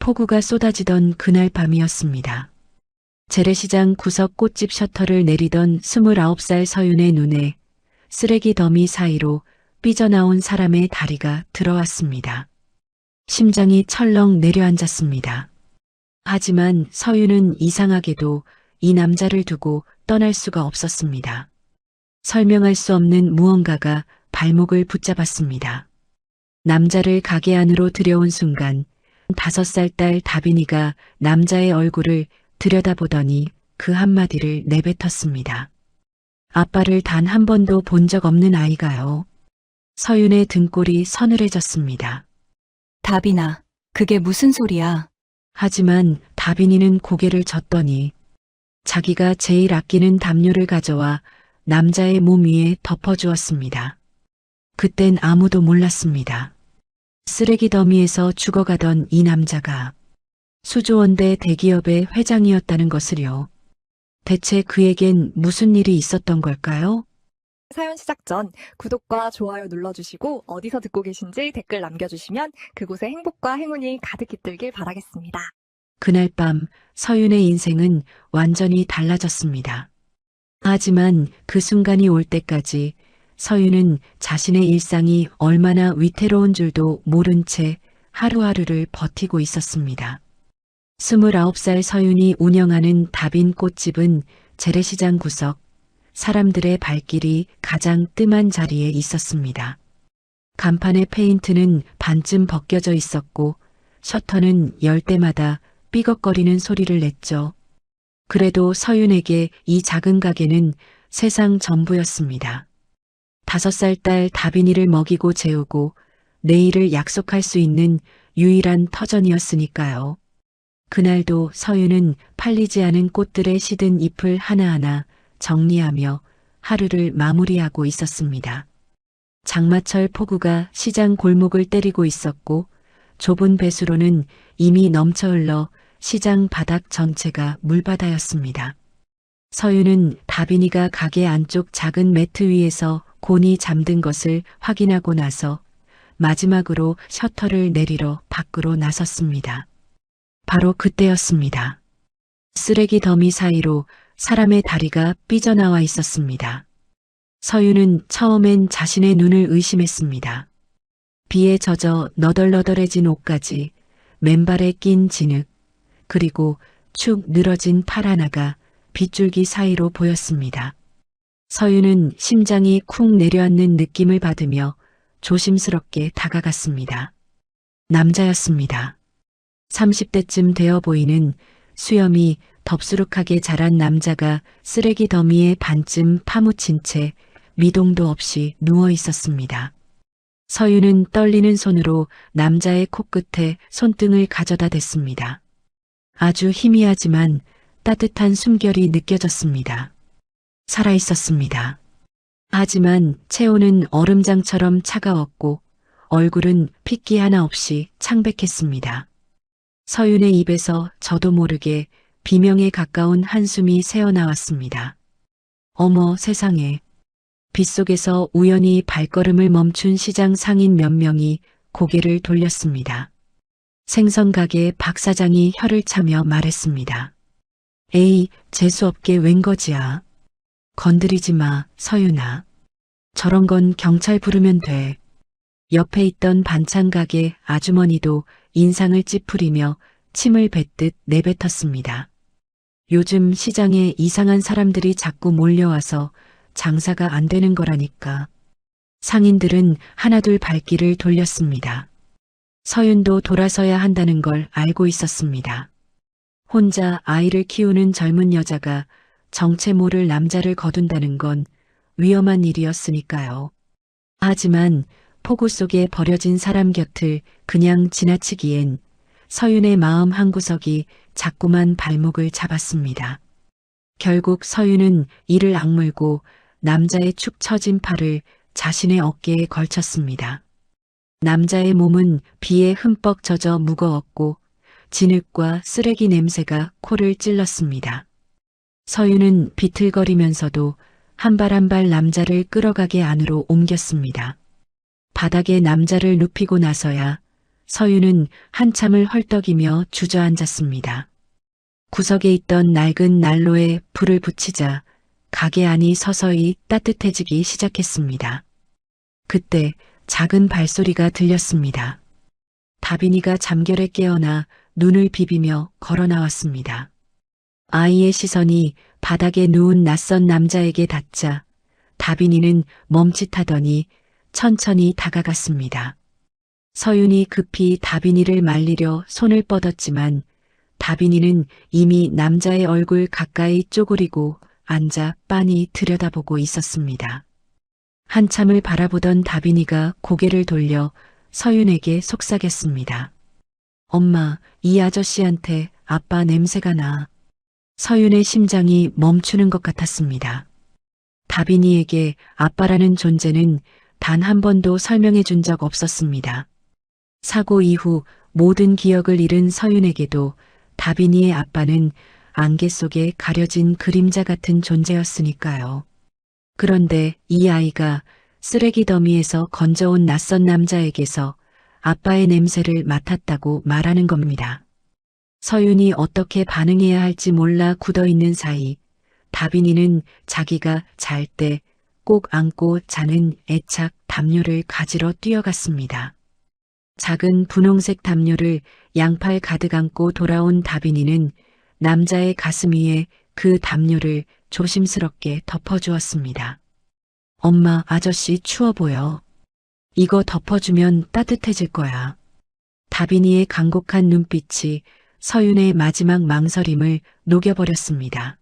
폭우가 쏟아지던 그날 밤이었습니다. 재래시장 구석 꽃집 셔터를 내리던 29살 서윤의 눈에 쓰레기 더미 사이로 삐져나온 사람의 다리가 들어왔습니다. 심장이 철렁 내려앉았습니다. 하지만 서윤은 이상하게도 이 남자를 두고 떠날 수가 없었습니다. 설명할 수 없는 무언가가 발목을 붙잡았습니다. 남자를 가게 안으로 들여온 순간 5살 딸 다빈이가 남자의 얼굴을 들여다보더니 그 한마디를 내뱉었습니다. 아빠를 단 한 번도 본 적 없는 아이가요. 서윤의 등골이 서늘해졌습니다. 다빈아, 그게 무슨 소리야? 하지만 다빈이는 고개를 젓더니 자기가 제일 아끼는 담요를 가져와 남자의 몸 위에 덮어주었습니다. 그땐 아무도 몰랐습니다. 쓰레기 더미에서 죽어가던 이 남자가 수조원대 대기업의 회장이었다는 것을요. 대체 그에겐 무슨 일이 있었던 걸까요? 사연 시작 전 구독과 좋아요 눌러주시고 어디서 듣고 계신지 댓글 남겨주시면 그곳에 행복과 행운이 가득 깃들길 바라겠습니다. 그날 밤 서윤의 인생은 완전히 달라졌습니다. 하지만 그 순간이 올 때까지 서윤은 자신의 일상이 얼마나 위태로운 줄도 모른 채 하루하루를 버티고 있었습니다. 29살 서윤이 운영하는 다빈 꽃집은 재래시장 구석, 사람들의 발길이 가장 뜸한 자리에 있었습니다. 간판의 페인트는 반쯤 벗겨져 있었고 셔터는 열 때마다 삐걱거리는 소리를 냈죠. 그래도 서윤에게 이 작은 가게는 세상 전부였습니다. 5살 딸 다빈이를 먹이고 재우고 내일을 약속할 수 있는 유일한 터전이었으니까요. 그날도 서윤은 팔리지 않은 꽃들의 시든 잎을 하나하나 정리하며 하루를 마무리하고 있었습니다. 장마철 폭우가 시장 골목을 때리고 있었고 좁은 배수로는 이미 넘쳐 흘러 시장 바닥 전체가 물바다였습니다. 서윤은 다빈이가 가게 안쪽 작은 매트 위에서 곤히 잠든 것을 확인하고 나서 마지막으로 셔터를 내리러 밖으로 나섰습니다. 바로 그때였습니다. 쓰레기 더미 사이로 사람의 다리가 삐져나와 있었습니다. 서윤은 처음엔 자신의 눈을 의심했습니다. 비에 젖어 너덜너덜해진 옷까지, 맨발에 낀 진흙, 그리고 축 늘어진 팔 하나가 빗줄기 사이로 보였습니다. 서윤은 심장이 쿵 내려앉는 느낌을 받으며 조심스럽게 다가갔습니다. 남자였습니다. 30대쯤 되어 보이는 수염이 덥수룩하게 자란 남자가 쓰레기 더미에 반쯤 파묻힌 채 미동도 없이 누워 있었습니다. 서윤은 떨리는 손으로 남자의 코끝에 손등을 가져다 댔습니다. 아주 희미하지만 따뜻한 숨결이 느껴졌습니다. 살아있었습니다. 하지만 체온은 얼음장처럼 차가웠고 얼굴은 핏기 하나 없이 창백했습니다. 서윤의 입에서 저도 모르게 비명에 가까운 한숨이 새어나왔습니다. 어머 세상에. 빗속에서 우연히 발걸음을 멈춘 시장 상인 몇 명이 고개를 돌렸습니다. 생선가게 박 사장이 혀를 차며 말했습니다. 에이, 재수없게 웬 거지야. 건드리지 마, 서윤아. 저런 건 경찰 부르면 돼. 옆에 있던 반찬가게 아주머니도 인상을 찌푸리며 침을 뱉듯 내뱉었습니다. 요즘 시장에 이상한 사람들이 자꾸 몰려와서 장사가 안 되는 거라니까. 상인들은 하나둘 발길을 돌렸습니다. 서윤도 돌아서야 한다는 걸 알고 있었습니다. 혼자 아이를 키우는 젊은 여자가 정체 모를 남자를 거둔다는 건 위험한 일이었으니까요. 하지만 폭우 속에 버려진 사람 곁을 그냥 지나치기엔 서윤의 마음 한구석이 자꾸만 발목을 잡았습니다. 결국 서윤은 이를 악물고 남자의 축 처진 팔을 자신의 어깨에 걸쳤습니다. 남자의 몸은 비에 흠뻑 젖어 무거웠고 진흙과 쓰레기 냄새가 코를 찔렀습니다. 서윤은 비틀거리면서도 한 발 한 발 남자를 끌어가게 안으로 옮겼습니다. 바닥에 남자를 눕히고 나서야 서윤은 한참을 헐떡이며 주저앉았습니다. 구석에 있던 낡은 난로에 불을 붙이자 가게 안이 서서히 따뜻해지기 시작했습니다. 그때 작은 발소리가 들렸습니다. 다빈이가 잠결에 깨어나 눈을 비비며 걸어 나왔습니다. 아이의 시선이 바닥에 누운 낯선 남자에게 닿자 다빈이는 멈칫하더니 천천히 다가갔습니다. 서윤이 급히 다빈이를 말리려 손을 뻗었지만 다빈이는 이미 남자의 얼굴 가까이 쪼그리고 앉아 빤히 들여다보고 있었습니다. 한참을 바라보던 다빈이가 고개를 돌려 서윤에게 속삭였습니다. 엄마, 이 아저씨한테 아빠 냄새가 나. 서윤의 심장이 멈추는 것 같았습니다. 다빈이에게 아빠라는 존재는 단 한 번도 설명해 준 적 없었습니다. 사고 이후 모든 기억을 잃은 서윤에게도 다빈이의 아빠는 안개 속에 가려진 그림자 같은 존재였으니까요. 그런데 이 아이가 쓰레기 더미에서 건져온 낯선 남자에게서 아빠의 냄새를 맡았다고 말하는 겁니다. 서윤이 어떻게 반응해야 할지 몰라 굳어있는 사이 다빈이는 자기가 잘 때 꼭 안고 자는 애착 담요를 가지러 뛰어갔습니다. 작은 분홍색 담요를 양팔 가득 안고 돌아온 다빈이는 남자의 가슴 위에 그 담요를 조심스럽게 덮어주었습니다. 엄마, 아저씨 추워 보여. 이거 덮어주면 따뜻해질 거야. 다빈이의 간곡한 눈빛이 서윤의 마지막 망설임을 녹여버렸습니다.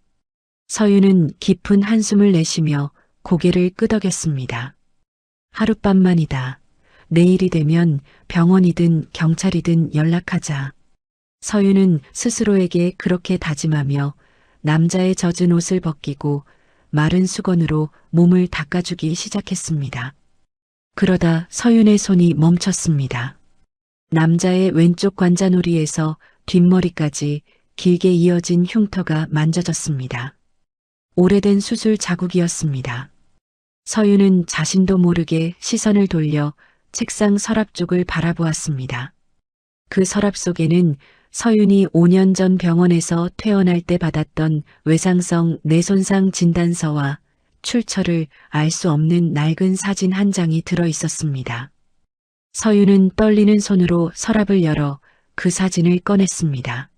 서윤은 깊은 한숨을 내쉬며 고개를 끄덕였습니다. 하룻밤만이다. 내일이 되면 병원이든 경찰이든 연락하자. 서윤은 스스로에게 그렇게 다짐하며 남자의 젖은 옷을 벗기고 마른 수건으로 몸을 닦아주기 시작했습니다. 그러다 서윤의 손이 멈췄습니다. 남자의 왼쪽 관자놀이에서 뒷머리까지 길게 이어진 흉터가 만져졌습니다. 오래된 수술 자국이었습니다. 서윤은 자신도 모르게 시선을 돌려 책상 서랍 쪽을 바라보았습니다. 그 서랍 속에는 서윤이 5년 전 병원에서 퇴원할 때 받았던 외상성 뇌손상 진단서와 출처를 알 수 없는 낡은 사진 한 장이 들어 있었습니다. 서윤은 떨리는 손으로 서랍을 열어 그 사진을 꺼냈습니다.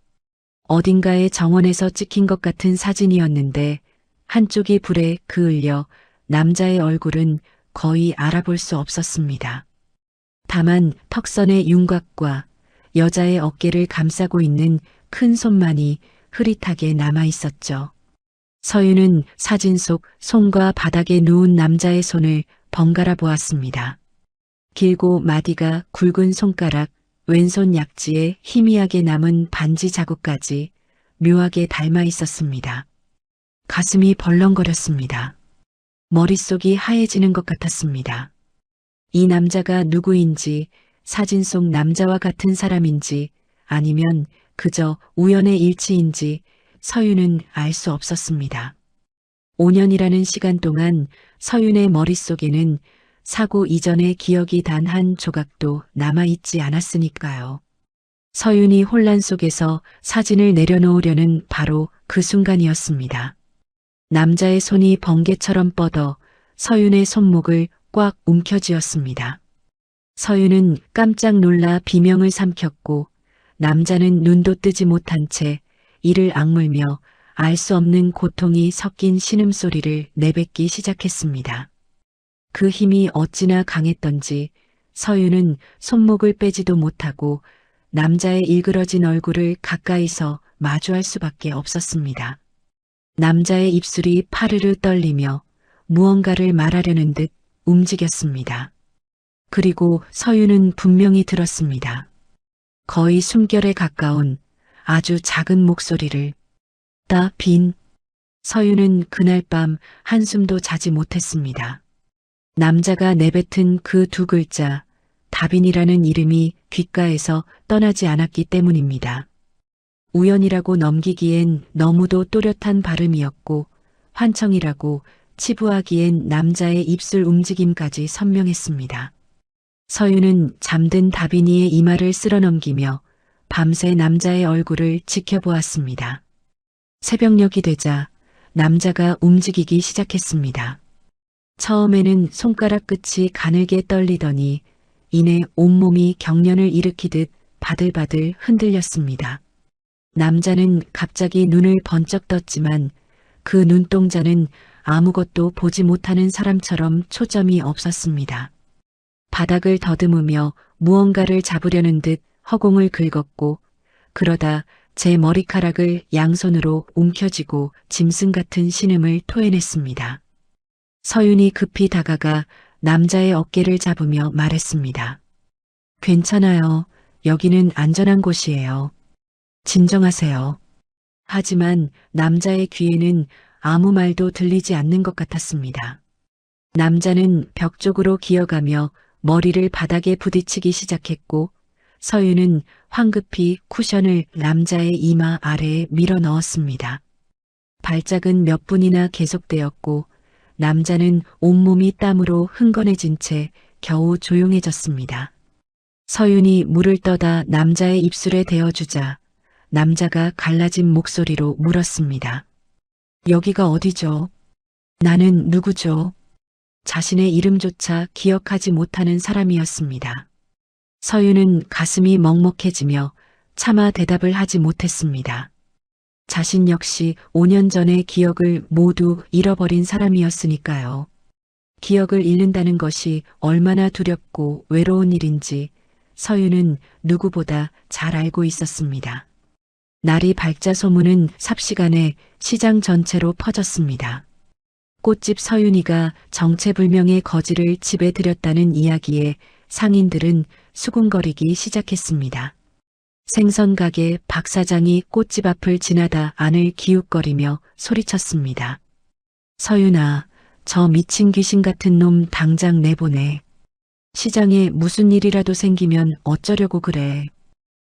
어딘가의 정원에서 찍힌 것 같은 사진이었는데 한쪽이 불에 그을려 남자의 얼굴은 거의 알아볼 수 없었습니다. 다만 턱선의 윤곽과 여자의 어깨를 감싸고 있는 큰 손만이 흐릿하게 남아 있었죠. 서윤은 사진 속 손과 바닥에 누운 남자의 손을 번갈아 보았습니다. 길고 마디가 굵은 손가락, 왼손 약지에 희미하게 남은 반지 자국까지 묘하게 닮아 있었습니다. 가슴이 벌렁거렸습니다. 머릿속이 하얘지는 것 같았습니다. 이 남자가 누구인지, 사진 속 남자와 같은 사람인지 아니면 그저 우연의 일치인지 서윤은 알 수 없었습니다. 5년이라는 시간 동안 서윤의 머릿속에는 사고 이전의 기억이 단 한 조각도 남아있지 않았으니까요. 서윤이 혼란 속에서 사진을 내려놓으려는 바로 그 순간이었습니다. 남자의 손이 번개처럼 뻗어 서윤의 손목을 꽉 움켜쥐었습니다. 서윤은 깜짝 놀라 비명을 삼켰고 남자는 눈도 뜨지 못한 채 이를 악물며 알 수 없는 고통이 섞인 신음소리를 내뱉기 시작했습니다. 그 힘이 어찌나 강했던지 서윤은 손목을 빼지도 못하고 남자의 일그러진 얼굴을 가까이서 마주할 수밖에 없었습니다. 남자의 입술이 파르르 떨리며 무언가를 말하려는 듯 움직였습니다. 그리고 서윤은 분명히 들었습니다. 거의 숨결에 가까운 아주 작은 목소리를 다빈. 서윤은 그날 밤 한숨도 자지 못했습니다. 남자가 내뱉은 그 두 글자 다빈이라는 이름이 귓가에서 떠나지 않았기 때문입니다. 우연이라고 넘기기엔 너무도 또렷한 발음이었고 환청이라고 치부하기엔 남자의 입술 움직임까지 선명했습니다. 서윤은 잠든 다빈이의 이마를 쓸어넘기며 밤새 남자의 얼굴을 지켜보았습니다. 새벽녘이 되자 남자가 움직이기 시작했습니다. 처음에는 손가락 끝이 가늘게 떨리더니 이내 온몸이 경련을 일으키듯 바들바들 흔들렸습니다. 남자는 갑자기 눈을 번쩍 떴지만 그 눈동자는 아무것도 보지 못하는 사람처럼 초점이 없었습니다. 바닥을 더듬으며 무언가를 잡으려는 듯 허공을 긁었고 그러다 제 머리카락을 양손으로 움켜쥐고 짐승 같은 신음을 토해냈습니다. 서윤이 급히 다가가 남자의 어깨를 잡으며 말했습니다. 괜찮아요. 여기는 안전한 곳이에요. 진정하세요. 하지만 남자의 귀에는 아무 말도 들리지 않는 것 같았습니다. 남자는 벽 쪽으로 기어가며 머리를 바닥에 부딪히기 시작했고 서윤은 황급히 쿠션을 남자의 이마 아래에 밀어 넣었습니다. 발작은 몇 분이나 계속되었고 남자는 온몸이 땀으로 흥건해진 채 겨우 조용해졌습니다. 서윤이 물을 떠다 남자의 입술에 대어주자 남자가 갈라진 목소리로 물었습니다. 여기가 어디죠? 나는 누구죠? 자신의 이름조차 기억하지 못하는 사람이었습니다. 서윤은 가슴이 먹먹해지며 차마 대답을 하지 못했습니다. 자신 역시 5년 전의 기억을 모두 잃어버린 사람이었으니까요. 기억을 잃는다는 것이 얼마나 두렵고 외로운 일인지 서윤은 누구보다 잘 알고 있었습니다. 날이 밝자 소문은 삽시간에 시장 전체로 퍼졌습니다. 꽃집 서윤이가 정체불명의 거지를 집에 들였다는 이야기에 상인들은 수군거리기 시작했습니다. 생선가게 박 사장이 꽃집 앞을 지나다 안을 기웃거리며 소리쳤습니다. 서윤아, 저 미친 귀신 같은 놈 당장 내보내. 시장에 무슨 일이라도 생기면 어쩌려고 그래.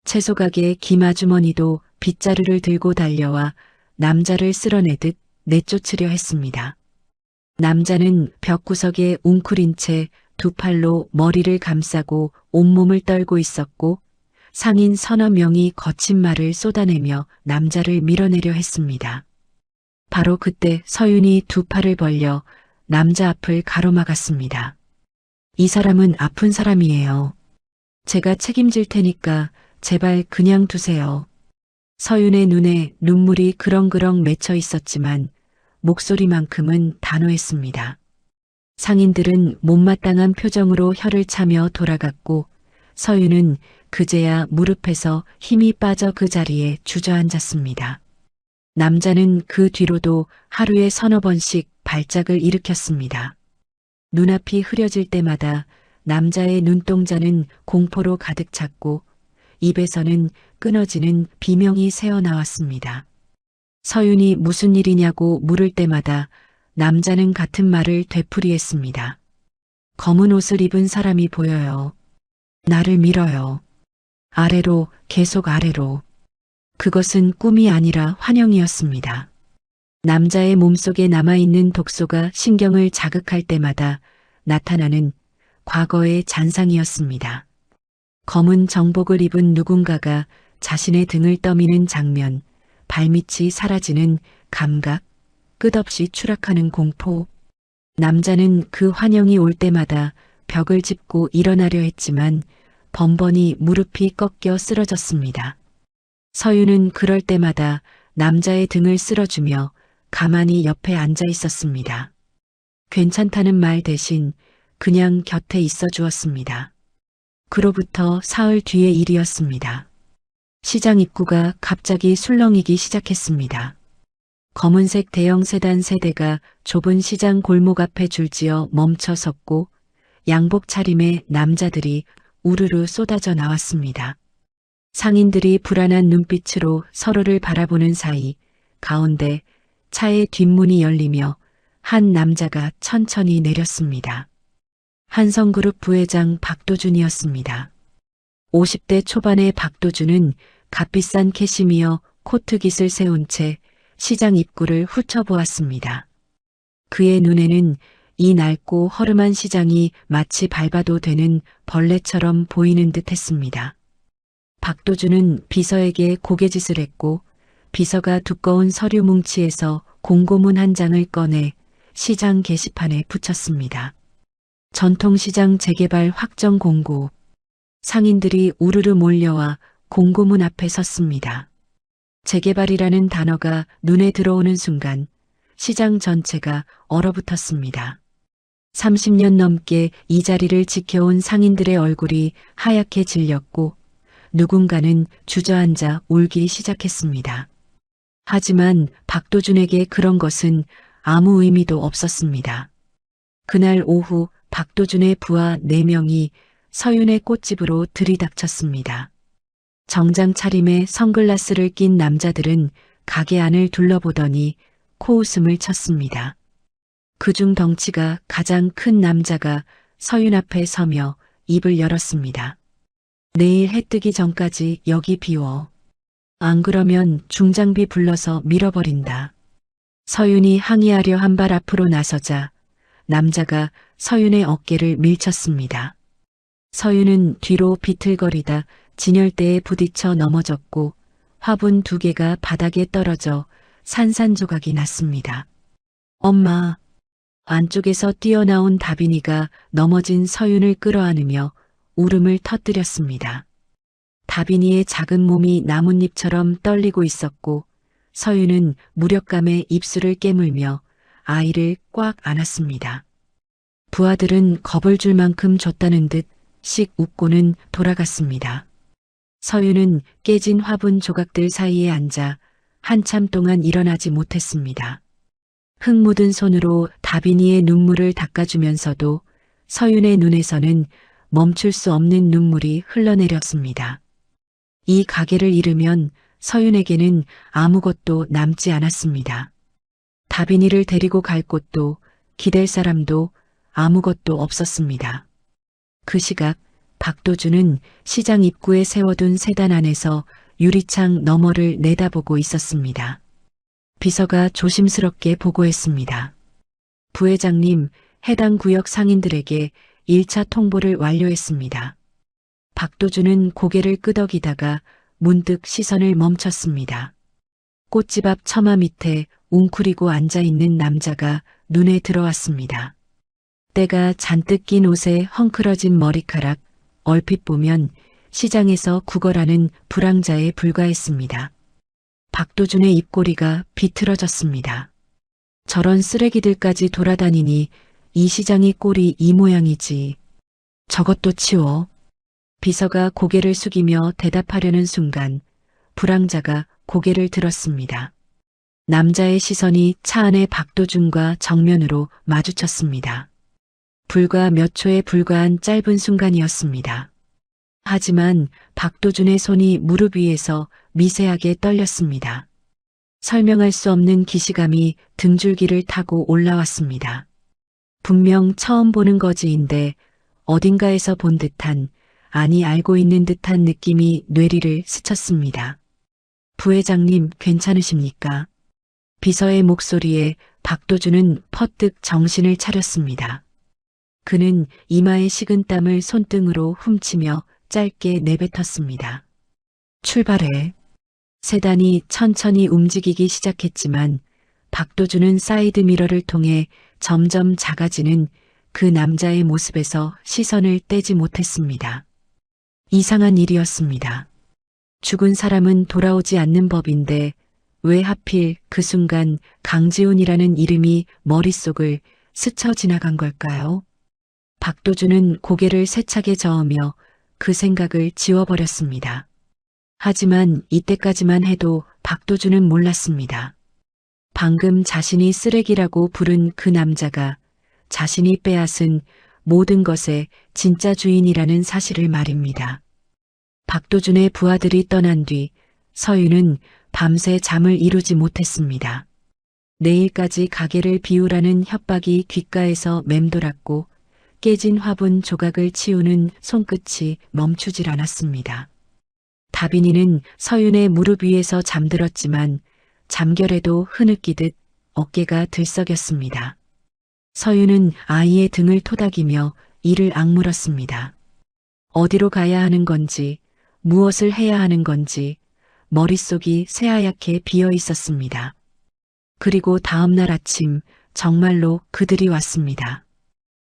채소가게 김아주머니도 빗자루를 들고 달려와 남자를 쓸어내듯 내쫓으려 했습니다. 남자는 벽구석에 웅크린 채 두 팔로 머리를 감싸고 온몸을 떨고 있었고 상인 서너 명이 거친 말을 쏟아내며 남자를 밀어내려 했습니다. 바로 그때 서윤이 두 팔을 벌려 남자 앞을 가로막았습니다. 이 사람은 아픈 사람이에요. 제가 책임질 테니까 제발 그냥 두세요. 서윤의 눈에 눈물이 그렁그렁 맺혀 있었지만 목소리만큼은 단호했습니다. 상인들은 못마땅한 표정으로 혀를 차며 돌아갔고 서윤은 그제야 무릎에서 힘이 빠져 그 자리에 주저앉았습니다. 남자는 그 뒤로도 하루에 서너 번씩 발작을 일으켰습니다. 눈앞이 흐려질 때마다 남자의 눈동자는 공포로 가득 찼고 입에서는 끊어지는 비명이 새어나왔습니다. 서윤이 무슨 일이냐고 물을 때마다 남자는 같은 말을 되풀이했습니다. 검은 옷을 입은 사람이 보여요. 나를 밀어요. 아래로, 계속 아래로. 그것은 꿈이 아니라 환영이었습니다. 남자의 몸속에 남아있는 독소가 신경을 자극할 때마다 나타나는 과거의 잔상이었습니다. 검은 정복을 입은 누군가가 자신의 등을 떠미는 장면, 발밑이 사라지는 감각, 끝없이 추락하는 공포. 남자는 그 환영이 올 때마다 벽을 짚고 일어나려 했지만 번번이 무릎이 꺾여 쓰러졌습니다. 서윤은 그럴 때마다 남자의 등을 쓸어주며 가만히 옆에 앉아 있었습니다. 괜찮다는 말 대신 그냥 곁에 있어 주었습니다. 그로부터 사흘 뒤의 일이었습니다. 시장 입구가 갑자기 술렁이기 시작했습니다. 검은색 대형 세단 세대가 좁은 시장 골목 앞에 줄지어 멈춰 섰고 양복 차림의 남자들이 우르르 쏟아져 나왔습니다. 상인들이 불안한 눈빛으로 서로를 바라보는 사이 가운데 차의 뒷문이 열리며 한 남자가 천천히 내렸습니다. 한성그룹 부회장 박도준이었습니다. 50대 초반의 박도준은 값비싼 캐시미어 코트깃을 세운 채 시장 입구를 훑어보았습니다. 그의 눈에는 이 낡고 허름한 시장이 마치 밟아도 되는 벌레처럼 보이는 듯 했습니다. 박도준은 비서에게 고개짓을 했고 비서가 두꺼운 서류 뭉치에서 공고문 한 장을 꺼내 시장 게시판에 붙였습니다. 전통시장 재개발 확정 공고. 상인들이 우르르 몰려와 공고문 앞에 섰습니다. 재개발이라는 단어가 눈에 들어오는 순간 시장 전체가 얼어붙었습니다. 30년 넘게 이 자리를 지켜온 상인들의 얼굴이 하얗게 질렸고 누군가는 주저앉아 울기 시작했습니다. 하지만 박도준에게 그런 것은 아무 의미도 없었습니다. 그날 오후 박도준의 부하 4명이 서윤의 꽃집으로 들이닥쳤습니다. 정장 차림에 선글라스를 낀 남자들은 가게 안을 둘러보더니 코웃음을 쳤습니다. 그중 덩치가 가장 큰 남자가 서윤 앞에 서며 입을 열었습니다. 내일 해 뜨기 전까지 여기 비워. 안 그러면 중장비 불러서 밀어버린다. 서윤이 항의하려 한 발 앞으로 나서자 남자가 서윤의 어깨를 밀쳤습니다. 서윤은 뒤로 비틀거리다 진열대에 부딪혀 넘어졌고 화분 2개가 바닥에 떨어져 산산조각이 났습니다. 엄마! 안쪽에서 뛰어나온 다빈이가 넘어진 서윤을 끌어안으며 울음을 터뜨렸습니다. 다빈이의 작은 몸이 나뭇잎처럼 떨리고 있었고 서윤은 무력감에 입술을 깨물며 아이를 꽉 안았습니다. 부하들은 겁을 줄 만큼 줬다는 듯 씩 웃고는 돌아갔습니다. 서윤은 깨진 화분 조각들 사이에 앉아 한참 동안 일어나지 못했습니다. 흙 묻은 손으로 다빈이의 눈물을 닦아주면서도 서윤의 눈에서는 멈출 수 없는 눈물이 흘러내렸습니다. 이 가게를 잃으면 서윤에게는 아무것도 남지 않았습니다. 다빈이를 데리고 갈 곳도 기댈 사람도 아무것도 없었습니다. 그 시각 박도준은 시장 입구에 세워둔 세단 안에서 유리창 너머를 내다보고 있었습니다. 비서가 조심스럽게 보고했습니다. 부회장님, 해당 구역 상인들에게 1차 통보를 완료했습니다. 박도준은 고개를 끄덕이다가 문득 시선을 멈췄습니다. 꽃집 앞 처마 밑에 웅크리고 앉아있는 남자가 눈에 들어왔습니다. 때가 잔뜩 낀 옷에 헝클어진 머리카락, 얼핏 보면 시장에서 구걸하는 불황자에 불과했습니다. 박도준의 입꼬리가 비틀어졌습니다. 저런 쓰레기들까지 돌아다니니 이 시장의 꼴이 이 모양이지. 저것도 치워. 비서가 고개를 숙이며 대답하려는 순간 불황자가 고개를 들었습니다. 남자의 시선이 차 안의 박도준과 정면으로 마주쳤습니다. 불과 몇 초에 불과한 짧은 순간이었습니다. 하지만 박도준의 손이 무릎 위에서 미세하게 떨렸습니다. 설명할 수 없는 기시감이 등줄기를 타고 올라왔습니다. 분명 처음 보는 거지인데 어딘가에서 본 듯한, 아니 알고 있는 듯한 느낌이 뇌리를 스쳤습니다. 부회장님 괜찮으십니까? 비서의 목소리에 박도준은 퍼뜩 정신을 차렸습니다. 그는 이마에 식은 땀을 손등으로 훔치며 짧게 내뱉었습니다. 출발해. 세단이 천천히 움직이기 시작했지만 박도준은 사이드미러를 통해 점점 작아지는 그 남자의 모습에서 시선을 떼지 못했습니다. 이상한 일이었습니다. 죽은 사람은 돌아오지 않는 법인데 왜 하필 그 순간 강지훈이라는 이름이 머릿속을 스쳐 지나간 걸까요? 박도준은 고개를 세차게 저으며 그 생각을 지워버렸습니다. 하지만 이때까지만 해도 박도준은 몰랐습니다. 방금 자신이 쓰레기라고 부른 그 남자가 자신이 빼앗은 모든 것의 진짜 주인이라는 사실을 말입니다. 박도준의 부하들이 떠난 뒤 서윤은 밤새 잠을 이루지 못했습니다. 내일까지 가게를 비우라는 협박이 귓가에서 맴돌았고 깨진 화분 조각을 치우는 손끝이 멈추질 않았습니다. 다빈이는 서윤의 무릎 위에서 잠들었지만 잠결에도 흐느끼듯 어깨가 들썩였습니다. 서윤은 아이의 등을 토닥이며 이를 악물었습니다. 어디로 가야 하는 건지, 무엇을 해야 하는 건지, 머릿속이 새하얗게 비어 있었습니다. 그리고 다음 날 아침, 정말로 그들이 왔습니다.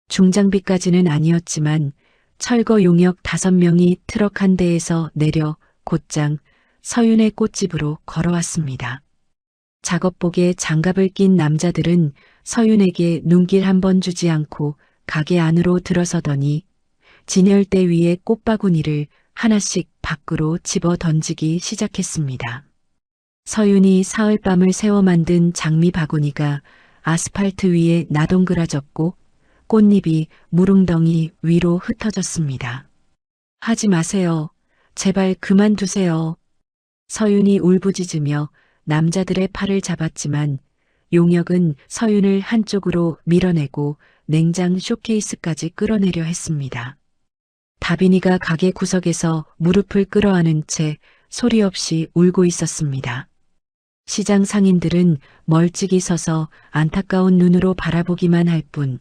중장비까지는 아니었지만 철거 용역 5명이 트럭 한 대에서 내려 곧장 서윤의 꽃집으로 걸어왔습니다. 작업복에 장갑을 낀 남자들은 서윤에게 눈길 한 번 주지 않고 가게 안으로 들어서더니 진열대 위에 꽃바구니를 하나씩 밖으로 집어 던지기 시작했습니다. 서윤이 사흘밤을 새워 만든 장미 바구니가 아스팔트 위에 나동그라졌고 꽃잎이 무릉덩이 위로 흩어졌습니다. 하지 마세요. 제발 그만두세요. 서윤이 울부짖으며 남자들의 팔을 잡았지만 용역은 서윤을 한쪽으로 밀어내고 냉장 쇼케이스까지 끌어내려 했습니다. 다빈이가 가게 구석에서 무릎을 끌어안은 채 소리 없이 울고 있었습니다. 시장 상인들은 멀찍이 서서 안타까운 눈으로 바라보기만 할 뿐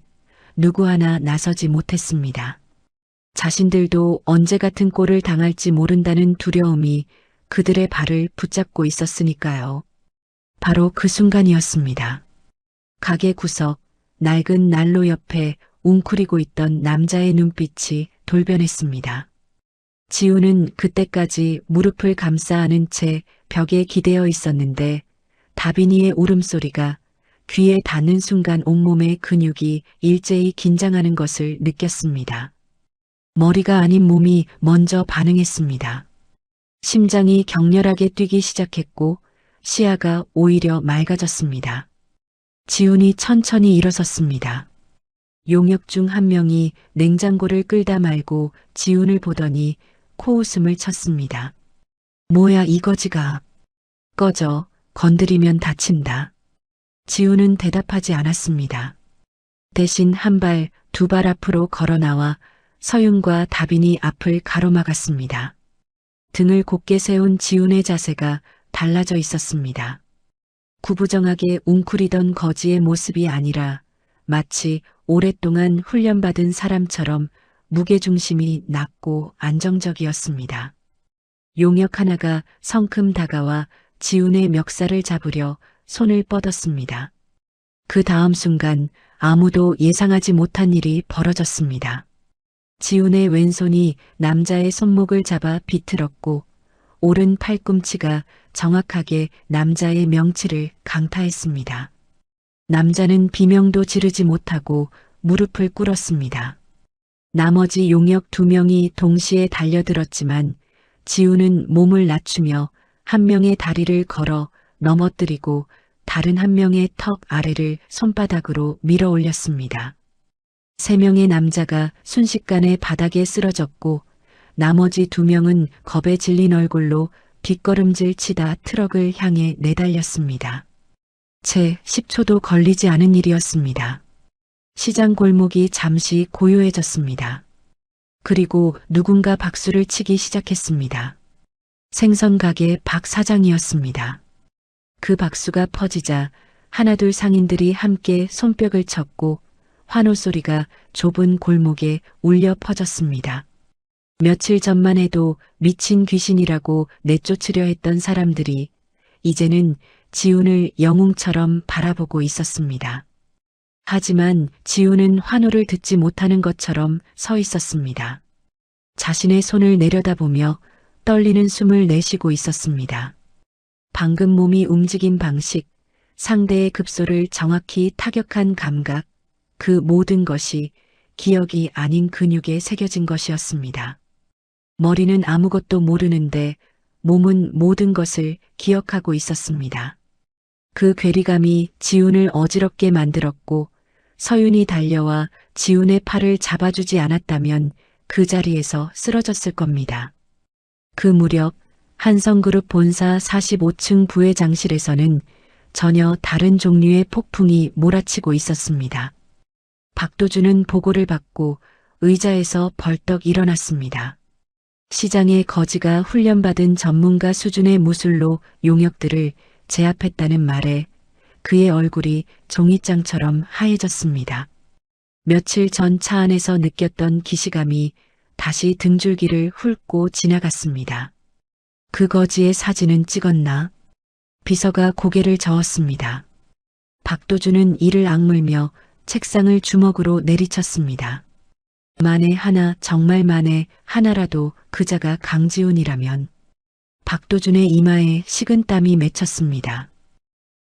누구 하나 나서지 못했습니다. 자신들도 언제 같은 꼴을 당할지 모른다는 두려움이 그들의 발을 붙잡고 있었으니까요. 바로 그 순간이었습니다. 가게 구석 낡은 난로 옆에 웅크리고 있던 남자의 눈빛이 돌변했습니다. 지우는 그때까지 무릎을 감싸 안은 채 벽에 기대어 있었는데 다빈이의 울음소리가 귀에 닿는 순간 온몸의 근육이 일제히 긴장하는 것을 느꼈습니다. 머리가 아닌 몸이 먼저 반응했습니다. 심장이 격렬하게 뛰기 시작했고 시야가 오히려 맑아졌습니다. 지훈이 천천히 일어섰습니다. 용역 중 한 명이 냉장고를 끌다 말고 지훈을 보더니 코웃음을 쳤습니다. 뭐야 이거지가. 꺼져. 건드리면 다친다. 지훈은 대답하지 않았습니다. 대신 한 발, 두 발 앞으로 걸어 나와 서윤과 다빈이 앞을 가로막았습니다. 등을 곧게 세운 지훈의 자세가 달라져 있었습니다. 구부정하게 웅크리던 거지의 모습이 아니라 마치 오랫동안 훈련받은 사람처럼 무게중심이 낮고 안정적이었습니다. 용역 하나가 성큼 다가와 지훈의 멱살을 잡으려 손을 뻗었습니다. 그 다음 순간 아무도 예상하지 못한 일이 벌어졌습니다. 지훈의 왼손이 남자의 손목을 잡아 비틀었고 오른 팔꿈치가 정확하게 남자의 명치를 강타했습니다. 남자는 비명도 지르지 못하고 무릎을 꿇었습니다. 나머지 용역 2명이 동시에 달려들었지만 지훈은 몸을 낮추며 한 명의 다리를 걸어 넘어뜨리고 다른 한 명의 턱 아래를 손바닥으로 밀어 올렸습니다. 3명의 남자가 순식간에 바닥에 쓰러졌고 나머지 2명은 겁에 질린 얼굴로 뒷걸음질 치다 트럭을 향해 내달렸습니다. 채 10초도 걸리지 않은 일이었습니다. 시장 골목이 잠시 고요해졌습니다. 그리고 누군가 박수를 치기 시작했습니다. 생선가게 박 사장이었습니다. 그 박수가 퍼지자 하나둘 상인들이 함께 손뼉을 쳤고 환호 소리가 좁은 골목에 울려 퍼졌습니다. 며칠 전만 해도 미친 귀신이라고 내쫓으려 했던 사람들이 이제는 지훈을 영웅처럼 바라보고 있었습니다. 하지만 지훈은 환호를 듣지 못하는 것처럼 서 있었습니다. 자신의 손을 내려다보며 떨리는 숨을 내쉬고 있었습니다. 방금 몸이 움직인 방식, 상대의 급소를 정확히 타격한 감각, 그 모든 것이 기억이 아닌 근육에 새겨진 것이었습니다. 머리는 아무것도 모르는데 몸은 모든 것을 기억하고 있었습니다. 그 괴리감이 지훈을 어지럽게 만들었고 서윤이 달려와 지훈의 팔을 잡아주지 않았다면 그 자리에서 쓰러졌을 겁니다. 그 무렵 한성그룹 본사 45층 부회장실에서는 전혀 다른 종류의 폭풍이 몰아치고 있었습니다. 박도준은 보고를 받고 의자에서 벌떡 일어났습니다. 시장의 거지가 훈련받은 전문가 수준의 무술로 용역들을 제압했다는 말에 그의 얼굴이 종이장처럼 하얘졌습니다. 며칠 전 차 안에서 느꼈던 기시감이 다시 등줄기를 훑고 지나갔습니다. 그 거지의 사진은 찍었나? 비서가 고개를 저었습니다. 박도준은 이를 악물며 책상을 주먹으로 내리쳤습니다. 만에 하나, 정말 만에 하나라도 그자가 강지훈이라면. 박도준의 이마에 식은땀이 맺혔습니다.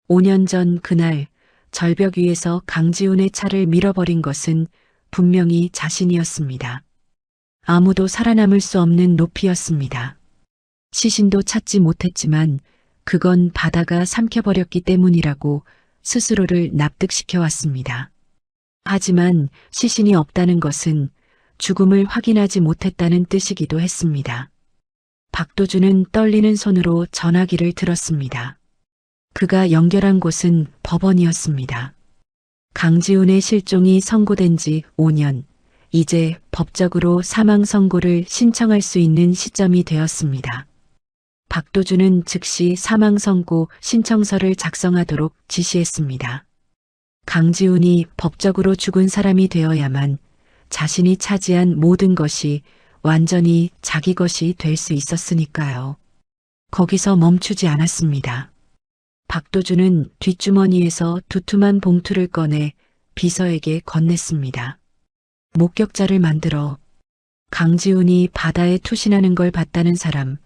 5년 전 그날 절벽 위에서 강지훈의 차를 밀어버린 것은 분명히 자신이었습니다. 아무도 살아남을 수 없는 높이였습니다. 시신도 찾지 못했지만 그건 바다가 삼켜버렸기 때문이라고 스스로를 납득시켜 왔습니다. 하지만 시신이 없다는 것은 죽음을 확인하지 못했다는 뜻이기도 했습니다. 박도준은 떨리는 손으로 전화기를 들었습니다. 그가 연결한 곳은 법원이었습니다. 강지훈의 실종이 선고된 지 5년, 이제 법적으로 사망 선고를 신청할 수 있는 시점이 되었습니다. 박도준은 즉시 사망 선고 신청서를 작성하도록 지시했습니다. 강지훈이 법적으로 죽은 사람이 되어야만 자신이 차지한 모든 것이 완전히 자기 것이 될 수 있었으니까요. 거기서 멈추지 않았습니다. 박도준은 뒷주머니에서 두툼한 봉투를 꺼내 비서에게 건넸습니다. 목격자를 만들어. 강지훈이 바다에 투신하는 걸 봤다는 사람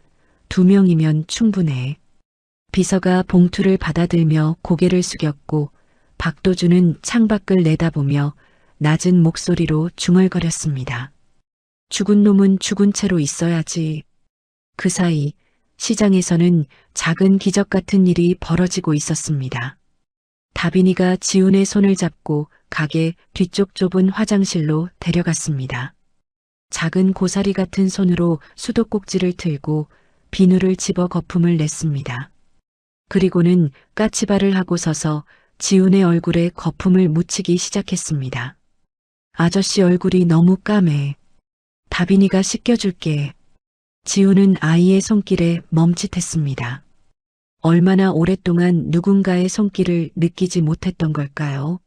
2명이면 충분해. 비서가 봉투를 받아들며 고개를 숙였고 박도준은 창밖을 내다보며 낮은 목소리로 중얼거렸습니다. 죽은 놈은 죽은 채로 있어야지. 그 사이 시장에서는 작은 기적 같은 일이 벌어지고 있었습니다. 다빈이가 지훈의 손을 잡고 가게 뒤쪽 좁은 화장실로 데려갔습니다. 작은 고사리 같은 손으로 수도꼭지를 틀고 비누를 집어 거품을 냈습니다. 그리고는 까치발을 하고 서서 지훈의 얼굴에 거품을 묻히기 시작했습니다. 아저씨 얼굴이 너무 까매. 다빈이가 씻겨줄게. 지훈은 아이의 손길에 멈칫했습니다. 얼마나 오랫동안 누군가의 손길을 느끼지 못했던 걸까요?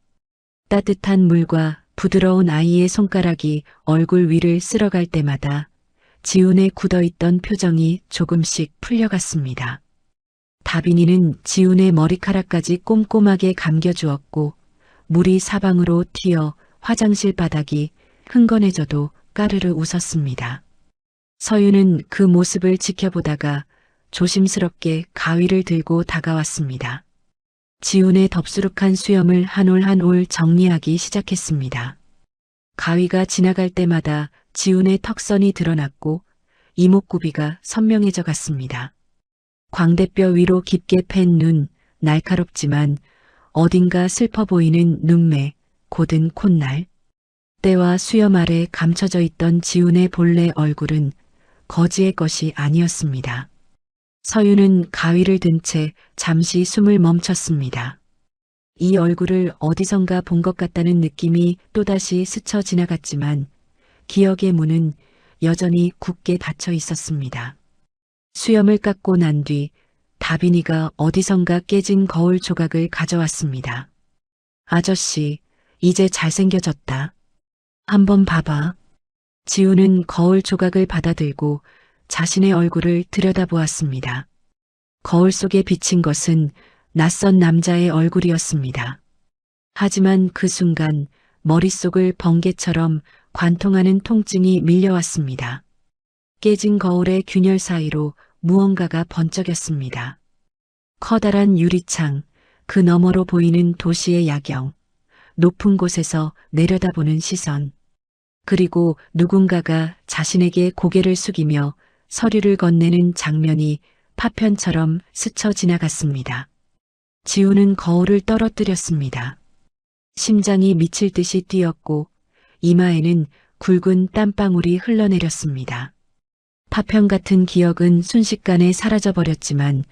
따뜻한 물과 부드러운 아이의 손가락이 얼굴 위를 쓸어갈 때마다 지훈의 굳어있던 표정이 조금씩 풀려갔습니다. 다빈이는 지훈의 머리카락까지 꼼꼼하게 감겨주었고 물이 사방으로 튀어 화장실 바닥이 흥건해져도 까르르 웃었습니다. 서유는 그 모습을 지켜보다가 조심스럽게 가위를 들고 다가왔습니다. 지훈의 덥수룩한 수염을 한 올 한 올 정리하기 시작했습니다. 가위가 지나갈 때마다 지훈의 턱선이 드러났고 이목구비가 선명해져 갔습니다. 광대뼈 위로 깊게 팬 눈, 날카롭지만 어딘가 슬퍼 보이는 눈매, 곧은 콧날. 때와 수염 아래 감춰져 있던 지훈의 본래 얼굴은 거지의 것이 아니었습니다. 서유는 가위를 든 채 잠시 숨을 멈췄습니다. 이 얼굴을 어디선가 본 것 같다는 느낌이 또다시 스쳐 지나갔지만 기억의 문은 여전히 굳게 닫혀 있었습니다. 수염을 깎고 난 뒤 다빈이가 어디선가 깨진 거울 조각을 가져왔습니다. 아저씨, 이제 잘생겨졌다. 한번 봐봐. 지훈은 거울 조각을 받아들고 자신의 얼굴을 들여다보았습니다. 거울 속에 비친 것은 낯선 남자의 얼굴이었습니다. 하지만 그 순간 머릿속을 번개처럼 관통하는 통증이 밀려왔습니다. 깨진 거울의 균열 사이로 무언가가 번쩍였습니다. 커다란 유리창, 그 너머로 보이는 도시의 야경, 높은 곳에서 내려다보는 시선, 그리고 누군가가 자신에게 고개를 숙이며 서류를 건네는 장면이 파편처럼 스쳐 지나갔습니다. 지훈은 거울을 떨어뜨렸습니다. 심장이 미칠 듯이 뛰었고 이마에는 굵은 땀방울이 흘러내렸습니다. 파편 같은 기억은 순식간에 사라져버렸지만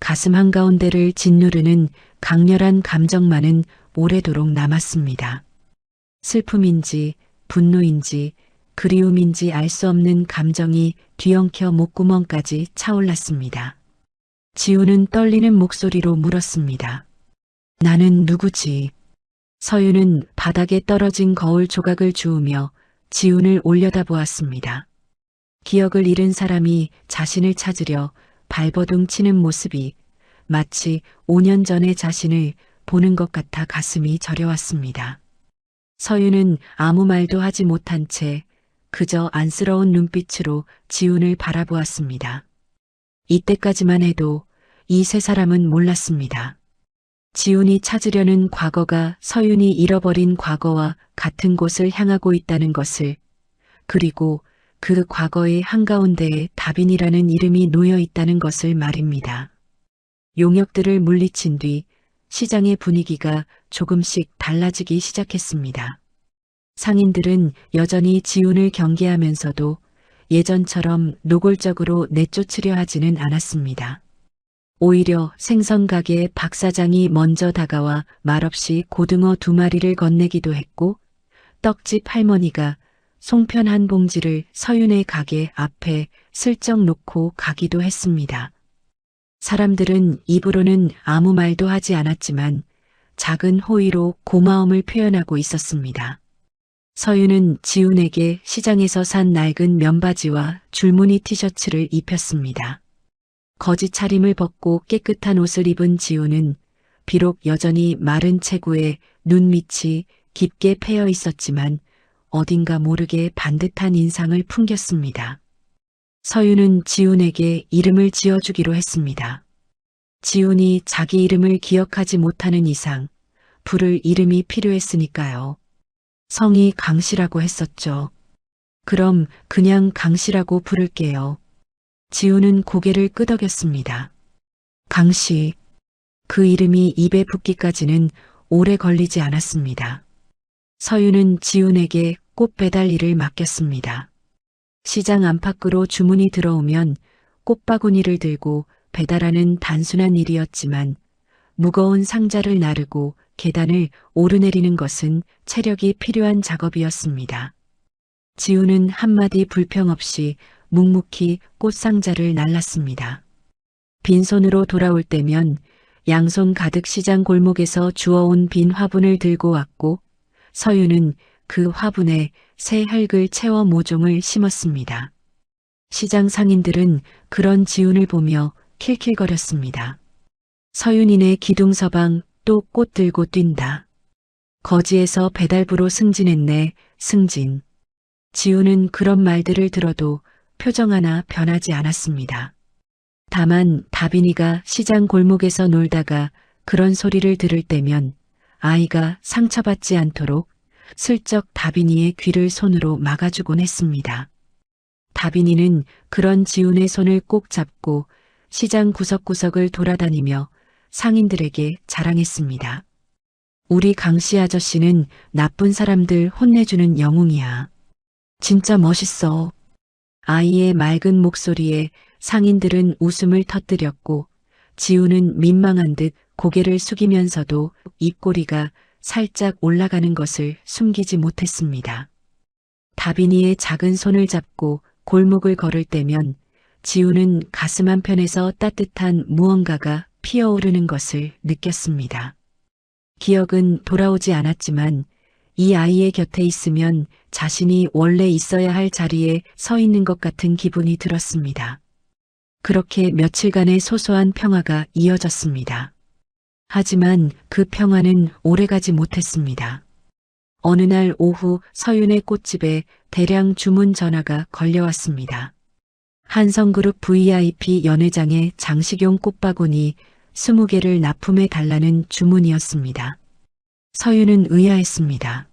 가슴 한가운데를 짓누르는 강렬한 감정만은 오래도록 남았습니다. 슬픔인지 분노인지 그리움인지 알 수 없는 감정이 뒤엉켜 목구멍까지 차올랐습니다. 지훈은 떨리는 목소리로 물었습니다. 나는 누구지? 서윤은 바닥에 떨어진 거울 조각을 주우며 지훈을 올려다보았습니다. 기억을 잃은 사람이 자신을 찾으려 발버둥 치는 모습이 마치 5년 전의 자신을 보는 것 같아 가슴이 저려왔습니다. 서윤은 아무 말도 하지 못한 채 그저 안쓰러운 눈빛으로 지훈을 바라보았습니다. 이때까지만 해도 이 세 사람은 몰랐습니다. 지훈이 찾으려는 과거가 서윤이 잃어버린 과거와 같은 곳을 향하고 있다는 것을, 그리고 그 과거의 한가운데에 다빈이라는 이름이 놓여 있다는 것을 말입니다. 용역들을 물리친 뒤 시장의 분위기가 조금씩 달라지기 시작했습니다. 상인들은 여전히 지훈을 경계하면서도 예전처럼 노골적으로 내쫓으려 하지는 않았습니다. 오히려 생선 가게 박 사장이 먼저 다가와 말없이 고등어 2마리를 건네기도 했고, 떡집 할머니가 송편 한 봉지를 서윤의 가게 앞에 슬쩍 놓고 가기도 했습니다. 사람들은 입으로는 아무 말도 하지 않았지만 작은 호의로 고마움을 표현하고 있었습니다. 서윤은 지훈에게 시장에서 산 낡은 면바지와 줄무늬 티셔츠를 입혔습니다. 거지 차림을 벗고 깨끗한 옷을 입은 지훈은 비록 여전히 마른 체구에 눈 밑이 깊게 패여 있었지만 어딘가 모르게 반듯한 인상을 풍겼습니다. 서윤은 지훈에게 이름을 지어주기로 했습니다. 지훈이 자기 이름을 기억하지 못하는 이상 부를 이름이 필요했으니까요. 성이 강씨라고 했었죠. 그럼 그냥 강씨라고 부를게요. 지훈은 고개를 끄덕였습니다. 강씨. 그 이름이 입에 붙기까지는 오래 걸리지 않았습니다. 서윤은 지훈에게 꽃 배달 일을 맡겼습니다. 시장 안팎으로 주문이 들어오면 꽃바구니를 들고 배달하는 단순한 일이었지만 무거운 상자를 나르고 계단을 오르내리는 것은 체력이 필요한 작업이었습니다. 지훈은 한마디 불평 없이 묵묵히 꽃상자를 날랐습니다. 빈손으로 돌아올 때면 양손 가득 시장 골목에서 주워온 빈 화분을 들고 왔고, 서윤은 그 화분에 새 흙을 채워 모종을 심었습니다. 시장 상인들은 그런 지훈을 보며 킬킬거렸습니다. 서윤이네 기둥서방 또 꽃 들고 뛴다. 거지에서 배달부로 승진했네, 승진. 지훈은 그런 말들을 들어도 표정 하나 변하지 않았습니다. 다만 다빈이가 시장 골목에서 놀다가 그런 소리를 들을 때면 아이가 상처받지 않도록 슬쩍 다빈이의 귀를 손으로 막아주곤 했습니다. 다빈이는 그런 지훈의 손을 꼭 잡고 시장 구석구석을 돌아다니며 상인들에게 자랑했습니다. 우리 강씨 아저씨는 나쁜 사람들 혼내주는 영웅이야. 진짜 멋있어. 아이의 맑은 목소리에 상인들은 웃음을 터뜨렸고, 지훈은 민망한 듯 고개를 숙이면서도 입꼬리가 살짝 올라가는 것을 숨기지 못했습니다. 다빈이의 작은 손을 잡고 골목을 걸을 때면 지훈은 가슴 한편에서 따뜻한 무언가가 피어오르는 것을 느꼈습니다. 기억은 돌아오지 않았지만 이 아이의 곁에 있으면 자신이 원래 있어야 할 자리에 서 있는 것 같은 기분이 들었습니다. 그렇게 며칠간의 소소한 평화가 이어졌습니다. 하지만 그 평화는 오래가지 못했습니다. 어느 날 오후 서윤의 꽃집에 대량 주문 전화가 걸려왔습니다. 한성그룹 VIP 연회장에 장식용 꽃바구니 20개를 납품해 달라는 주문이었습니다. 서윤은 의아했습니다.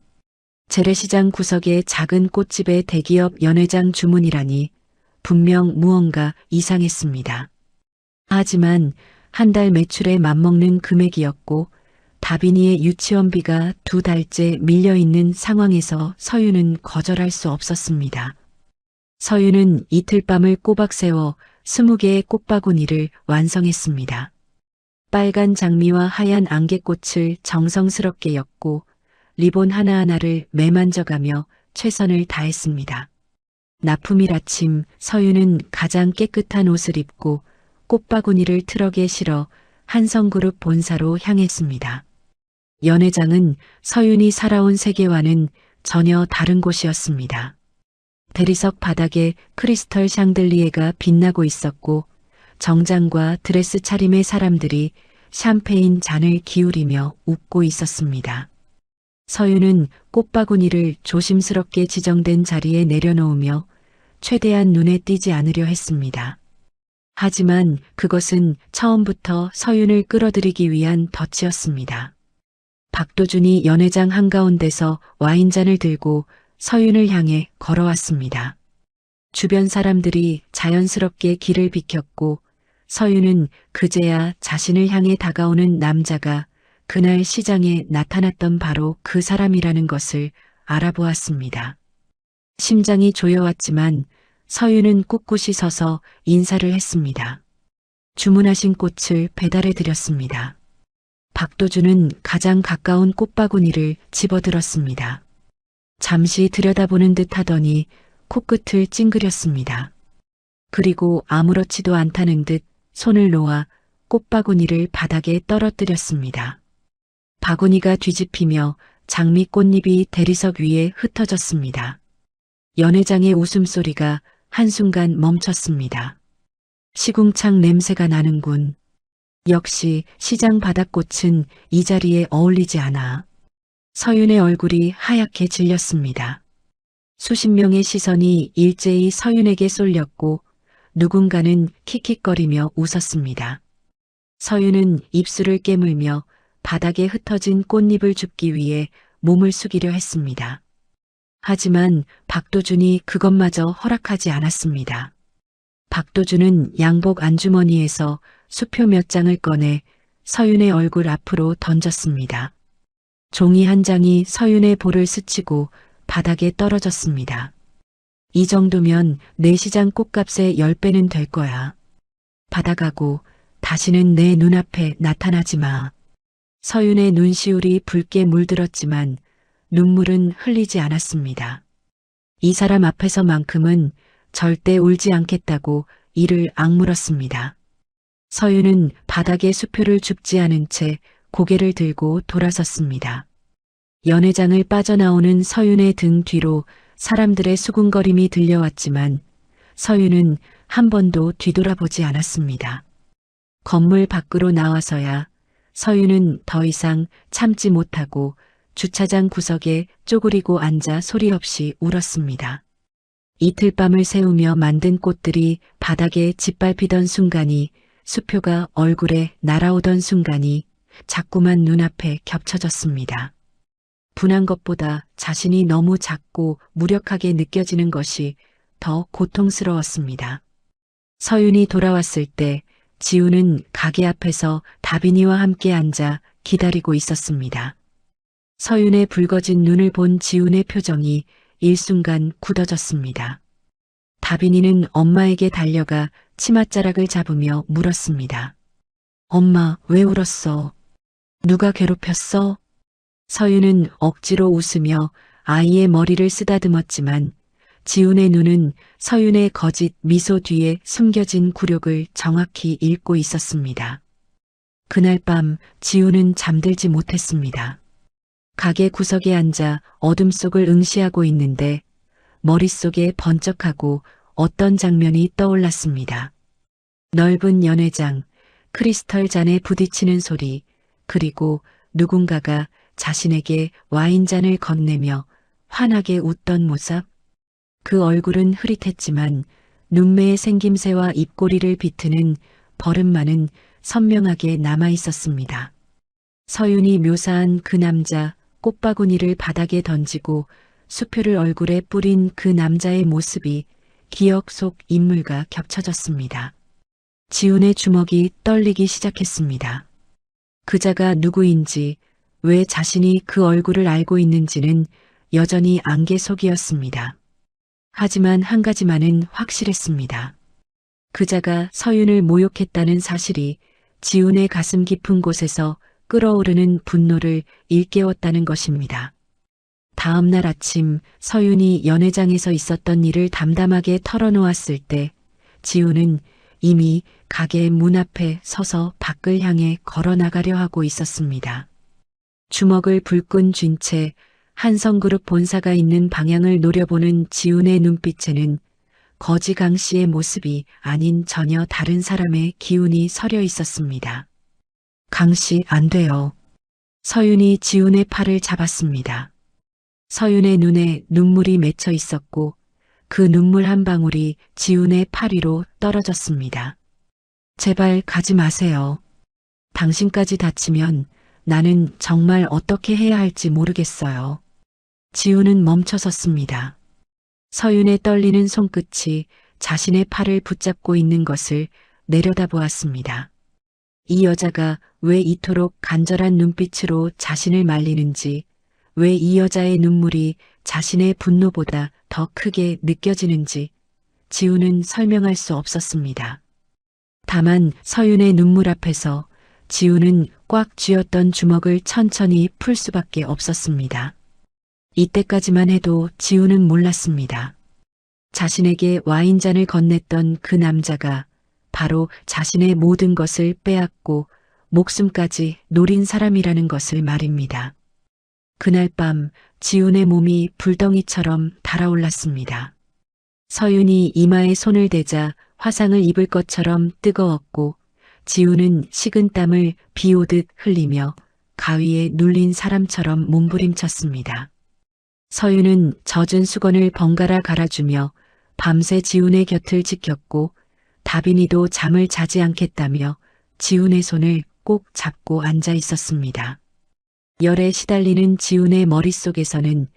재래시장 구석의 작은 꽃집의 대기업 연회장 주문이라니 분명 무언가 이상했습니다. 하지만 한 달 매출에 맞먹는 금액이었고 다빈이의 유치원비가 2달째 밀려있는 상황에서 서윤은 거절할 수 없었습니다. 서윤은 이틀 밤을 꼬박 세워 20개의 꽃바구니를 완성했습니다. 빨간 장미와 하얀 안개꽃을 정성스럽게 엮고 리본 하나하나를 매만져가며 최선을 다했습니다. 납품일 아침 서윤은 가장 깨끗한 옷을 입고 꽃바구니를 트럭에 실어 한성그룹 본사로 향했습니다. 연회장은 서윤이 살아온 세계와는 전혀 다른 곳이었습니다. 대리석 바닥에 크리스털 샹들리에가 빛나고 있었고 정장과 드레스 차림의 사람들이 샴페인 잔을 기울이며 웃고 있었습니다. 서윤은 꽃바구니를 조심스럽게 지정된 자리에 내려놓으며 최대한 눈에 띄지 않으려 했습니다. 하지만 그것은 처음부터 서윤을 끌어들이기 위한 덫이었습니다. 박도준이 연회장 한가운데서 와인잔을 들고 서윤을 향해 걸어왔습니다. 주변 사람들이 자연스럽게 길을 비켰고 서윤은 그제야 자신을 향해 다가오는 남자가 그날 시장에 나타났던 바로 그 사람이라는 것을 알아보았습니다. 심장이 조여왔지만 서윤은 꿋꿋이 서서 인사를 했습니다. 주문하신 꽃을 배달해 드렸습니다. 박도준은 가장 가까운 꽃바구니를 집어들었습니다. 잠시 들여다보는 듯 하더니 코끝을 찡그렸습니다. 그리고 아무렇지도 않다는 듯 손을 놓아 꽃바구니를 바닥에 떨어뜨렸습니다. 바구니가 뒤집히며 장미 꽃잎이 대리석 위에 흩어졌습니다. 연회장의 웃음소리가 한순간 멈췄습니다. 시궁창 냄새가 나는군. 역시 시장 바닥꽃은 이 자리에 어울리지 않아. 서윤의 얼굴이 하얗게 질렸습니다. 수십 명의 시선이 일제히 서윤에게 쏠렸고 누군가는 킥킥거리며 웃었습니다. 서윤은 입술을 깨물며 바닥에 흩어진 꽃잎을 줍기 위해 몸을 숙이려 했습니다. 하지만 박도준이 그것마저 허락하지 않았습니다. 박도준은 양복 안주머니에서 수표 몇 장을 꺼내 서윤의 얼굴 앞으로 던졌습니다. 종이 한 장이 서윤의 볼을 스치고 바닥에 떨어졌습니다. 이 정도면 내 시장 꽃값의 10배는 될 거야. 받아가고 다시는 내 눈앞에 나타나지 마. 서윤의 눈시울이 붉게 물들었지만 눈물은 흘리지 않았습니다. 이 사람 앞에서만큼은 절대 울지 않겠다고 이를 악물었습니다. 서윤은 바닥에 수표를 줍지 않은 채 고개를 들고 돌아섰습니다. 연회장을 빠져나오는 서윤의 등 뒤로 사람들의 수군거림이 들려왔지만 서윤은 한 번도 뒤돌아보지 않았습니다. 건물 밖으로 나와서야 서윤은 더 이상 참지 못하고 주차장 구석에 쪼그리고 앉아 소리 없이 울었습니다. 이틀 밤을 새우며 만든 꽃들이 바닥에 짓밟히던 순간이, 수표가 얼굴에 날아오던 순간이 자꾸만 눈앞에 겹쳐졌습니다. 분한 것보다 자신이 너무 작고 무력하게 느껴지는 것이 더 고통스러웠습니다. 서윤이 돌아왔을 때 지우는 가게 앞에서 다빈이와 함께 앉아 기다리고 있었습니다. 서윤의 붉어진 눈을 본 지훈의 표정이 일순간 굳어졌습니다. 다빈이는 엄마에게 달려가 치맛자락을 잡으며 물었습니다. 엄마, 왜 울었어? 누가 괴롭혔어? 서윤은 억지로 웃으며 아이의 머리를 쓰다듬었지만 지훈의 눈은 서윤의 거짓 미소 뒤에 숨겨진 굴욕을 정확히 읽고 있었습니다. 그날 밤 지훈은 잠들지 못했습니다. 가게 구석에 앉아 어둠 속을 응시하고 있는데 머릿속에 번쩍하고 어떤 장면이 떠올랐습니다. 넓은 연회장, 크리스털 잔에 부딪히는 소리, 그리고 누군가가 자신에게 와인잔을 건네며 환하게 웃던 모습. 그 얼굴은 흐릿했지만 눈매의 생김새와 입꼬리를 비트는 버릇만은 선명하게 남아 있었습니다. 서윤이 묘사한 그 남자, 꽃바구니를 바닥에 던지고 수표를 얼굴에 뿌린 그 남자의 모습이 기억 속 인물과 겹쳐졌습니다. 지훈의 주먹이 떨리기 시작했습니다. 그자가 누구인지, 왜 자신이 그 얼굴을 알고 있는지는 여전히 안개 속이었습니다. 하지만 한 가지만은 확실했습니다. 그자가 서윤을 모욕했다는 사실이 지훈의 가슴 깊은 곳에서 끓어오르는 분노를 일깨웠다는 것입니다. 다음 날 아침 서윤이 연회장에서 있었던 일을 담담하게 털어놓았을 때 지훈은 이미 가게 문 앞에 서서 밖을 향해 걸어나가려 하고 있었습니다. 주먹을 불끈 쥔 채 한성그룹 본사가 있는 방향을 노려보는 지훈의 눈빛에는 거지 강 씨의 모습이 아닌 전혀 다른 사람의 기운이 서려 있었습니다. 강 씨, 안 돼요. 서윤이 지훈의 팔을 잡았습니다. 서윤의 눈에 눈물이 맺혀 있었고 그 눈물 한 방울이 지훈의 팔 위로 떨어졌습니다. 제발 가지 마세요. 당신까지 다치면 나는 정말 어떻게 해야 할지 모르겠어요. 지훈은 멈춰섰습니다. 서윤의 떨리는 손끝이 자신의 팔을 붙잡고 있는 것을 내려다보았습니다. 이 여자가 왜 이토록 간절한 눈빛으로 자신을 말리는지, 왜 이 여자의 눈물이 자신의 분노보다 더 크게 느껴지는지 지훈은 설명할 수 없었습니다. 다만 서윤의 눈물 앞에서 지훈은 꽉 쥐었던 주먹을 천천히 풀 수밖에 없었습니다. 이때까지만 해도 지훈은 몰랐습니다. 자신에게 와인잔을 건넸던 그 남자가 바로 자신의 모든 것을 빼앗고 목숨까지 노린 사람이라는 것을 말입니다. 그날 밤 지훈의 몸이 불덩이처럼 달아올랐습니다. 서윤이 이마에 손을 대자 화상을 입을 것처럼 뜨거웠고 지훈은 식은 땀을 비 오듯 흘리며 가위에 눌린 사람처럼 몸부림쳤습니다. 서윤은 젖은 수건을 번갈아 갈아주며 밤새 지훈의 곁을 지켰고 다빈이도 잠을 자지 않겠다며 지훈의 손을 꼭 잡고 앉아 있었습니다. 열에 시달리는 지훈의 머릿속에서는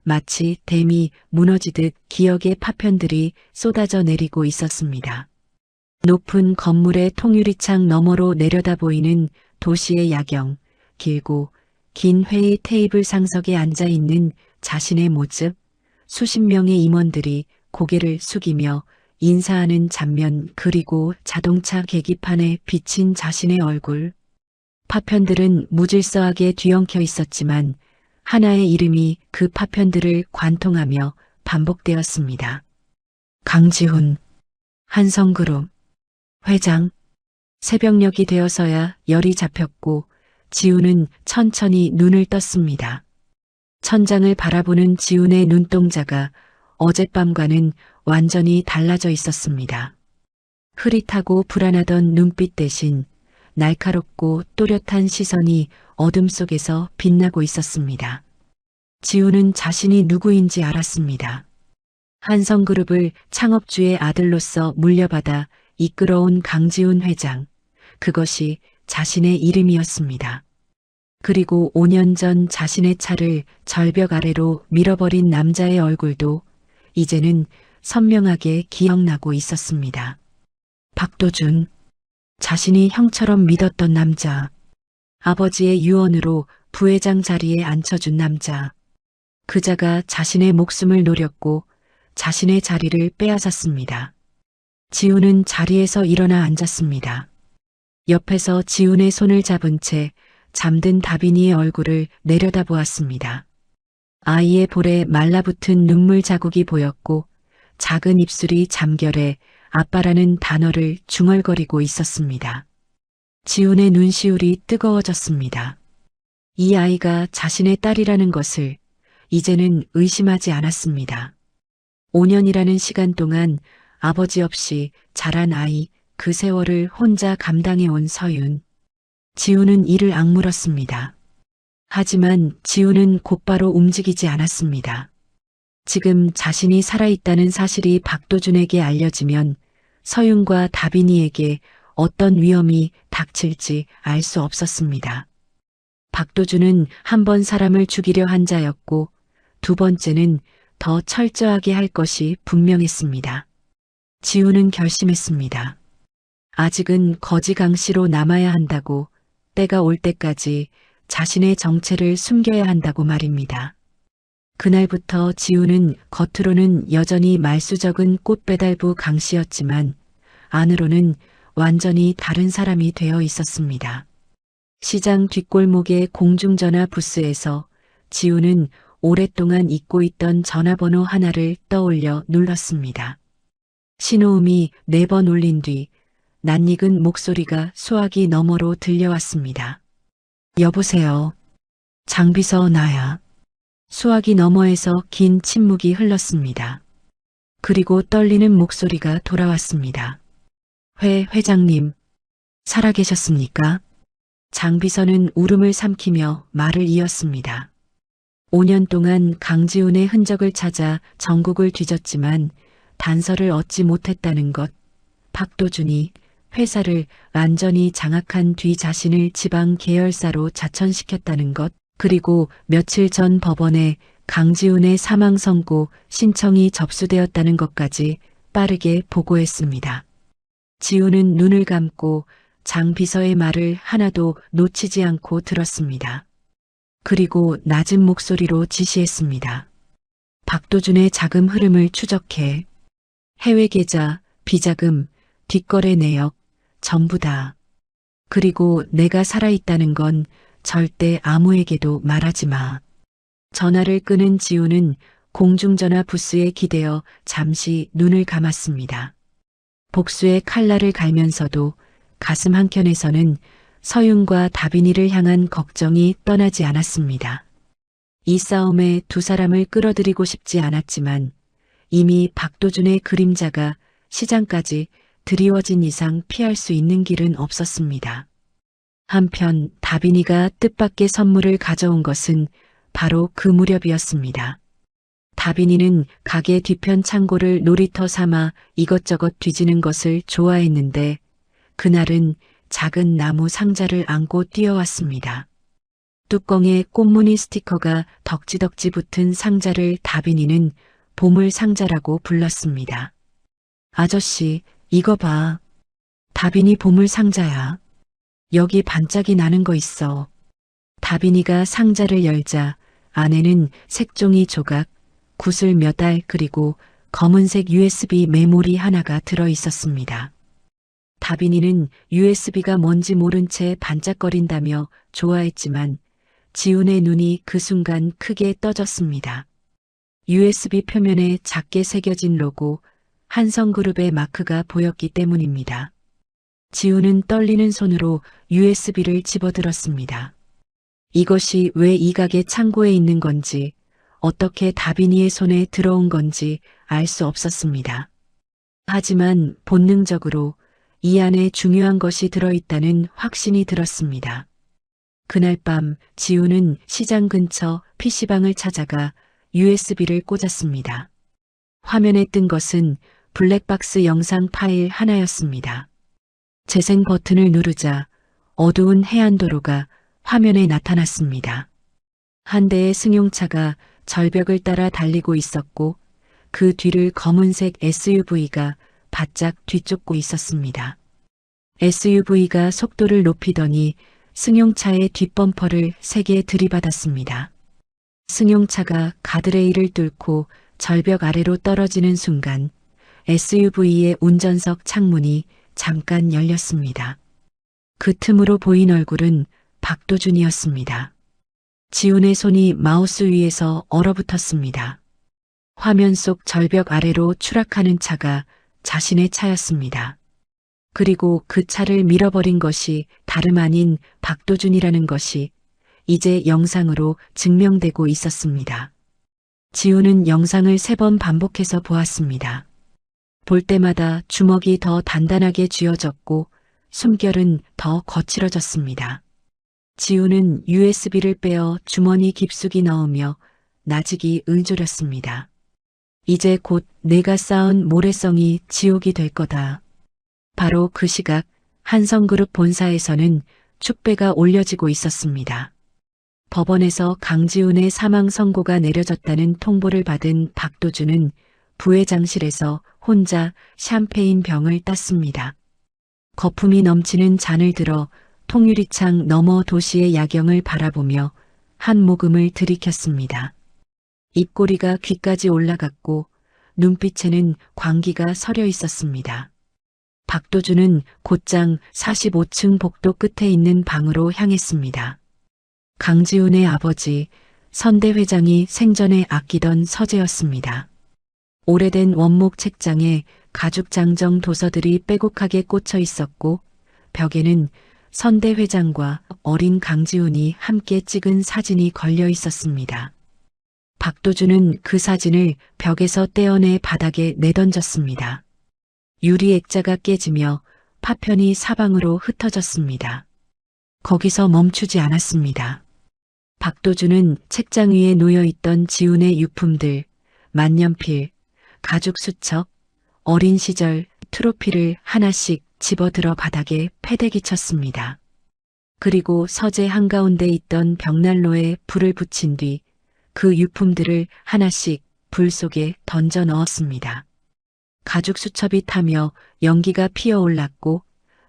마치 댐이 무너지듯 기억의 파편들이 쏟아져 내리고 있었습니다. 높은 건물의 통유리창 너머로 내려다 보이는 도시의 야경, 길고 긴 회의 테이블 상석에 앉아 있는 자신의 모습, 수십 명의 임원들이 고개를 숙이며 인사하는 장면, 그리고 자동차 계기판에 비친 자신의 얼굴. 파편들은 무질서하게 뒤엉켜 있었지만 하나의 이름이 그 파편들을 관통하며 반복되었습니다. 강지훈, 한성그룹, 회장. 새벽녘이 되어서야 열이 잡혔고 지훈은 천천히 눈을 떴습니다. 천장을 바라보는 지훈의 눈동자가 어젯밤과는 완전히 달라져 있었습니다. 흐릿하고 불안하던 눈빛 대신 날카롭고 또렷한 시선이 어둠 속에서 빛나고 있었습니다. 지훈은 자신이 누구인지 알았습니다. 한성그룹을 창업주의 아들로서 물려받아 이끌어온 강지훈 회장, 그것이 자신의 이름이었습니다. 그리고 5년 전 자신의 차를 절벽 아래로 밀어버린 남자의 얼굴도 이제는 선명하게 기억나고 있었습니다. 박도준, 자신이 형처럼 믿었던 남자, 아버지의 유언으로 부회장 자리에 앉혀준 남자, 그자가 자신의 목숨을 노렸고 자신의 자리를 빼앗았습니다. 지훈은 자리에서 일어나 앉았습니다. 옆에서 지훈의 손을 잡은 채 잠든 다빈이의 얼굴을 내려다보았습니다. 아이의 볼에 말라붙은 눈물 자국이 보였고 작은 입술이 잠결에 아빠라는 단어를 중얼거리고 있었습니다. 지훈의 눈시울이 뜨거워졌습니다. 이 아이가 자신의 딸이라는 것을 이제는 의심하지 않았습니다. 5년이라는 시간 동안 아버지 없이 자란 아이, 그 세월을 혼자 감당해온 서윤. 지훈은 이를 악물었습니다. 하지만 지훈은 곧바로 움직이지 않았습니다. 지금 자신이 살아있다는 사실이 박도준에게 알려지면 서윤과 다빈이에게 어떤 위험이 닥칠지 알 수 없었습니다. 박도준은 한 번 사람을 죽이려 한 자였고 두 번째는 더 철저하게 할 것이 분명했습니다. 지훈은 결심했습니다. 아직은 거지 강 씨로 남아야 한다고, 때가 올 때까지 자신의 정체를 숨겨야 한다고 말입니다. 그날부터 지훈은 겉으로는 여전히 말수적은 꽃배달부 강 씨였지만 안으로는 완전히 다른 사람이 되어 있었습니다. 시장 뒷골목의 공중전화 부스에서 지훈은 오랫동안 잊고 있던 전화번호 하나를 떠올려 눌렀습니다. 신호음이 4번 울린 뒤 낯익은 목소리가 수화기 너머로 들려왔습니다. 여보세요. 장비서 나야. 수화기 너머에서 긴 침묵이 흘렀습니다. 그리고 떨리는 목소리가 돌아왔습니다. 회장님, 살아계셨습니까? 장비서는 울음을 삼키며 말을 이었습니다. 5년 동안 강지훈의 흔적을 찾아 전국을 뒤졌지만 단서를 얻지 못했다는 것, 박도준이 회사를 완전히 장악한 뒤 자신을 지방 계열사로 자천시켰다는 것, 그리고 며칠 전 법원에 강지훈의 사망 선고 신청이 접수되었다는 것까지 빠르게 보고했습니다. 지훈은 눈을 감고 장 비서의 말을 하나도 놓치지 않고 들었습니다. 그리고 낮은 목소리로 지시했습니다. 박도준의 자금 흐름을 추적해. 해외 계좌, 비자금, 뒷거래 내역, 전부 다. 그리고 내가 살아있다는 건 절대 아무에게도 말하지 마. 전화를 끄는 지훈은 공중전화 부스에 기대어 잠시 눈을 감았습니다. 복수의 칼날을 갈면서도 가슴 한켠에서는 서윤과 다빈이를 향한 걱정이 떠나지 않았습니다. 이 싸움에 두 사람을 끌어들이고 싶지 않았지만 이미 박도준의 그림자가 시장까지 드리워진 이상 피할 수 있는 길은 없었습니다. 한편 다빈이가 뜻밖의 선물을 가져온 것은 바로 그 무렵이었습니다. 다빈이는 가게 뒤편 창고를 놀이터 삼아 이것저것 뒤지는 것을 좋아했는데 그날은 작은 나무 상자를 안고 뛰어왔습니다. 뚜껑에 꽃무늬 스티커가 덕지덕지 붙은 상자를 다빈이는 보물 상자라고 불렀습니다. 아저씨, 이거 봐. 다빈이 보물 상자야. 여기 반짝이 나는 거 있어. 다빈이가 상자를 열자 안에는 색종이 조각, 구슬 몇 알 그리고 검은색 USB 메모리 하나가 들어 있었습니다. 다빈이는 USB가 뭔지 모른 채 반짝거린다며 좋아했지만 지훈의 눈이 그 순간 크게 떠졌습니다. USB 표면에 작게 새겨진 로고, 한성그룹의 마크가 보였기 때문입니다. 지훈은 떨리는 손으로 USB를 집어들었습니다. 이것이 왜 이 가게 창고에 있는 건지, 어떻게 다빈이의 손에 들어온 건지 알 수 없었습니다. 하지만 본능적으로 이 안에 중요한 것이 들어있다는 확신이 들었습니다. 그날 밤 지훈은 시장 근처 PC방을 찾아가 USB를 꽂았습니다. 화면에 뜬 것은 블랙박스 영상 파일 하나였습니다. 재생 버튼을 누르자 어두운 해안도로가 화면에 나타났습니다. 한 대의 승용차가 절벽을 따라 달리고 있었고 그 뒤를 검은색 SUV가 바짝 뒤쫓고 있었습니다. SUV가 속도를 높이더니 승용차의 뒷범퍼를 세게 들이받았습니다. 승용차가 가드레일을 뚫고 절벽 아래로 떨어지는 순간 SUV의 운전석 창문이 잠깐 열렸습니다. 그 틈으로 보인 얼굴은 박도준이었습니다. 지훈의 손이 마우스 위에서 얼어붙었습니다. 화면 속 절벽 아래로 추락하는 차가 자신의 차였습니다. 그리고 그 차를 밀어버린 것이 다름 아닌 박도준이라는 것이 이제 영상으로 증명되고 있었습니다. 지훈은 영상을 3번 반복해서 보았습니다. 볼 때마다 주먹이 더 단단하게 쥐어졌고 숨결은 더 거칠어졌습니다. 지훈은 USB를 빼어 주머니 깊숙이 넣으며 나직이 을조렸습니다. 이제 곧 내가 쌓은 모래성이 지옥이 될 거다. 바로 그 시각 한성그룹 본사에서는 축배가 올려지고 있었습니다. 법원에서 강지훈의 사망 선고가 내려졌다는 통보를 받은 박도준은 부회장실에서 혼자 샴페인 병을 땄습니다. 거품이 넘치는 잔을 들어 통유리창 너머 도시의 야경을 바라보며 한 모금을 들이켰습니다. 입꼬리가 귀까지 올라갔고 눈빛에는 광기가 서려 있었습니다. 박도준은 곧장 45층 복도 끝에 있는 방으로 향했습니다. 강지훈의 아버지 선대 회장이 생전에 아끼던 서재였습니다. 오래된 원목 책장에 가죽장정 도서들이 빼곡하게 꽂혀 있었고 벽에는 선대 회장과 어린 강지훈이 함께 찍은 사진이 걸려 있었습니다. 박도준은 그 사진을 벽에서 떼어내 바닥에 내던졌습니다. 유리 액자가 깨지며 파편이 사방으로 흩어졌습니다. 거기서 멈추지 않았습니다. 박도준은 책장 위에 놓여있던 지훈의 유품들, 만년필, 가죽 수첩, 어린 시절 트로피를 하나씩 집어들어 바닥에 패대기 쳤습니다. 그리고 서재 한가운데 있던 벽난로에 불을 붙인 뒤 그 유품들을 하나씩 불 속에 던져 넣었습니다. 가죽 수첩이 타며 연기가 피어올랐고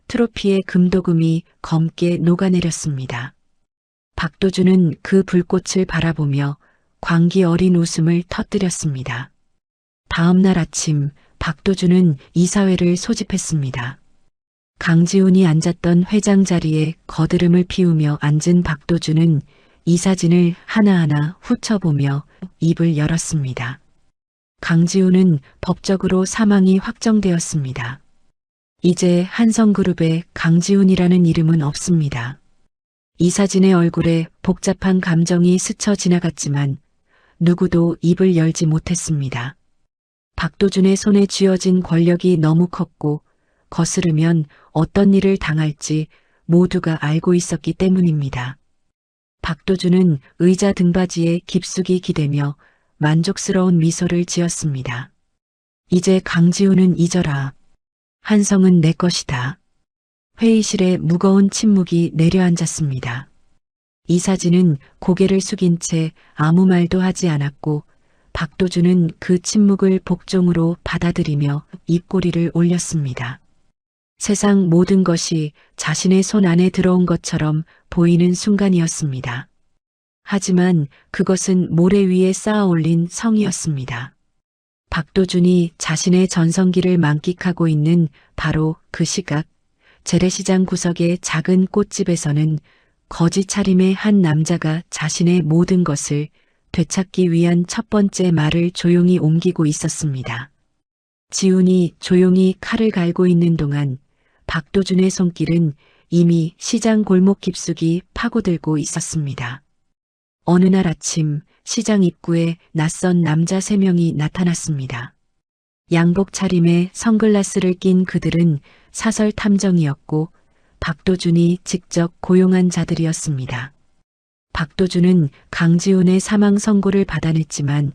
트로피의 금도금이 검게 녹아내렸습니다. 박도준은 그 불꽃을 바라보며 광기 어린 웃음을 터뜨렸습니다. 다음 날 아침 박도준은 이사회를 소집했습니다. 강지훈이 앉았던 회장 자리에 거드름을 피우며 앉은 박도준은 이 사진을 하나하나 훑어보며 입을 열었습니다. 강지훈은 법적으로 사망이 확정되었습니다. 이제 한성그룹에 강지훈이라는 이름은 없습니다. 이 사진의 얼굴에 복잡한 감정이 스쳐 지나갔지만 누구도 입을 열지 못했습니다. 박도준의 손에 쥐어진 권력이 너무 컸고 거스르면 어떤 일을 당할지 모두가 알고 있었기 때문입니다. 박도준은 의자 등받이에 깊숙이 기대며 만족스러운 미소를 지었습니다. 이제 강지훈은 잊어라. 한성은 내 것이다. 회의실에 무거운 침묵이 내려앉았습니다. 이 사진은 고개를 숙인 채 아무 말도 하지 않았고 박도준은 그 침묵을 복종으로 받아들이며 입꼬리를 올렸습니다. 세상 모든 것이 자신의 손 안에 들어온 것처럼 보이는 순간이었습니다. 하지만 그것은 모래 위에 쌓아 올린 성이었습니다. 박도준이 자신의 전성기를 만끽하고 있는 바로 그 시각, 재래시장 구석의 작은 꽃집에서는 거지 차림의 한 남자가 자신의 모든 것을 되찾기 위한 첫 번째 말을 조용히 옮기고 있었습니다. 지훈이 조용히 칼을 갈고 있는 동안 박도준의 손길은 이미 시장 골목 깊숙이 파고들고 있었습니다. 어느 날 아침 시장 입구에 낯선 남자 3명이 나타났습니다. 양복 차림에 선글라스를 낀 그들은 사설 탐정이었고 박도준이 직접 고용한 자들이었습니다. 박도준은 강지훈의 사망 선고를 받아냈지만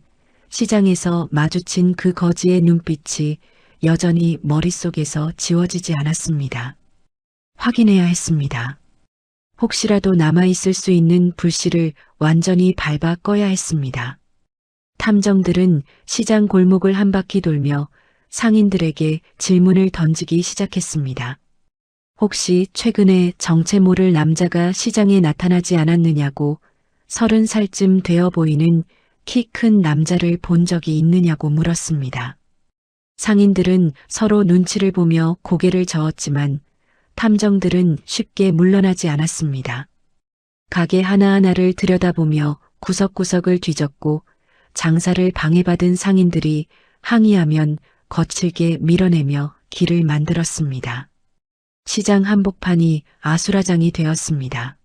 시장에서 마주친 그 거지의 눈빛이 여전히 머릿속에서 지워지지 않았습니다. 확인해야 했습니다. 혹시라도 남아있을 수 있는 불씨를 완전히 밟아 꺼야 했습니다. 탐정들은 시장 골목을 한 바퀴 돌며 상인들에게 질문을 던지기 시작했습니다. 혹시 최근에 정체 모를 남자가 시장에 나타나지 않았느냐고 30살쯤 되어 보이는 키 큰 남자를 본 적이 있느냐고 물었습니다. 상인들은 서로 눈치를 보며 고개를 저었지만 탐정들은 쉽게 물러나지 않았습니다. 가게 하나하나를 들여다보며 구석구석을 뒤졌고 장사를 방해받은 상인들이 항의하면 거칠게 밀어내며 길을 만들었습니다. 시장 한복판이 아수라장이 되었습니다.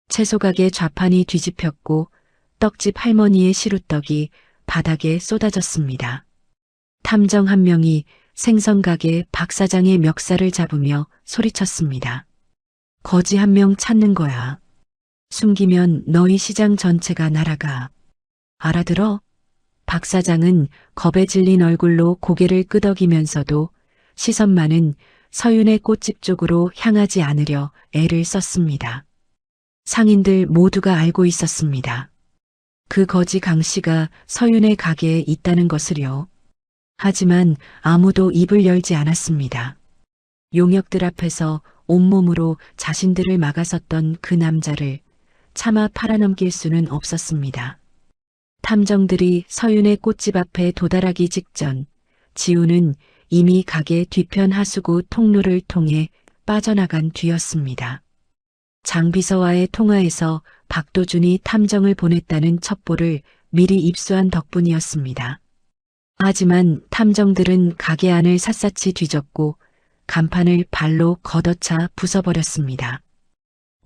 채소가게 좌판이 뒤집혔고 떡집 할머니의 시루떡이 바닥에 쏟아졌습니다. 탐정 한 명이 생선가게 박 사장의 멱살을 잡으며 소리쳤습니다. 거지 한 명 찾는 거야. 숨기면 너희 시장 전체가 날아가. 알아들어? 박 사장은 겁에 질린 얼굴로 고개를 끄덕이면서도 시선만은 서윤의 꽃집 쪽으로 향하지 않으려 애를 썼습니다. 상인들 모두가 알고 있었습니다. 그 거지 강 씨가 서윤의 가게에 있다는 것을요. 하지만 아무도 입을 열지 않았습니다. 용역들 앞에서 온몸으로 자신들을 막아섰던 그 남자를 차마 팔아넘길 수는 없었습니다. 탐정들이 서윤의 꽃집 앞에 도달하기 직전 지훈은 이미 가게 뒤편 하수구 통로를 통해 빠져나간 뒤였습니다. 장비서와의 통화에서 박도준이 탐정을 보냈다는 첩보를 미리 입수한 덕분이었습니다. 하지만 탐정들은 가게 안을 샅샅이 뒤졌고 간판을 발로 걷어차 부숴버렸습니다.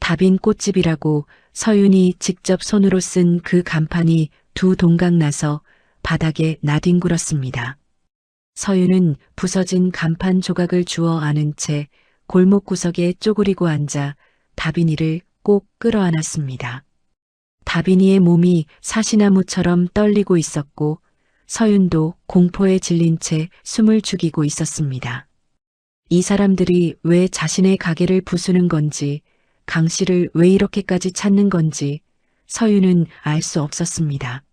다빈 꽃집이라고 서윤이 직접 손으로 쓴 그 간판이 두 동강 나서 바닥에 나뒹굴었습니다. 서윤은 부서진 간판 조각을 주워 안은 채 골목 구석에 쪼그리고 앉아 다빈이를 꼭 끌어안았습니다. 다빈이의 몸이 사시나무처럼 떨리고 있었고 서윤도 공포에 질린 채 숨을 죽이고 있었습니다. 이 사람들이 왜 자신의 가게를 부수는 건지, 강 씨를 왜 이렇게까지 찾는 건지 서윤은 알 수 없었습니다.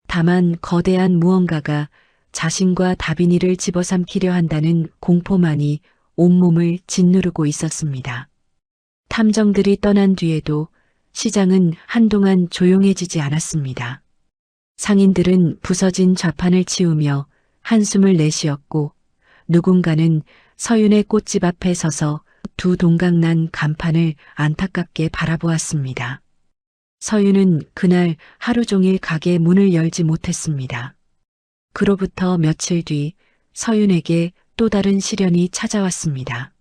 다만 거대한 무언가가 자신과 다빈이를 집어삼키려 한다는 공포만이 온몸을 짓누르고 있었습니다. 탐정들이 떠난 뒤에도 시장은 한동안 조용해지지 않았습니다. 상인들은 부서진 좌판을 치우며 한숨을 내쉬었고 누군가는 서윤의 꽃집 앞에 서서 두 동강난 간판을 안타깝게 바라보았습니다. 서윤은 그날 하루 종일 가게 문을 열지 못했습니다. 그로부터 며칠 뒤 서윤에게 또 다른 시련이 찾아왔습니다.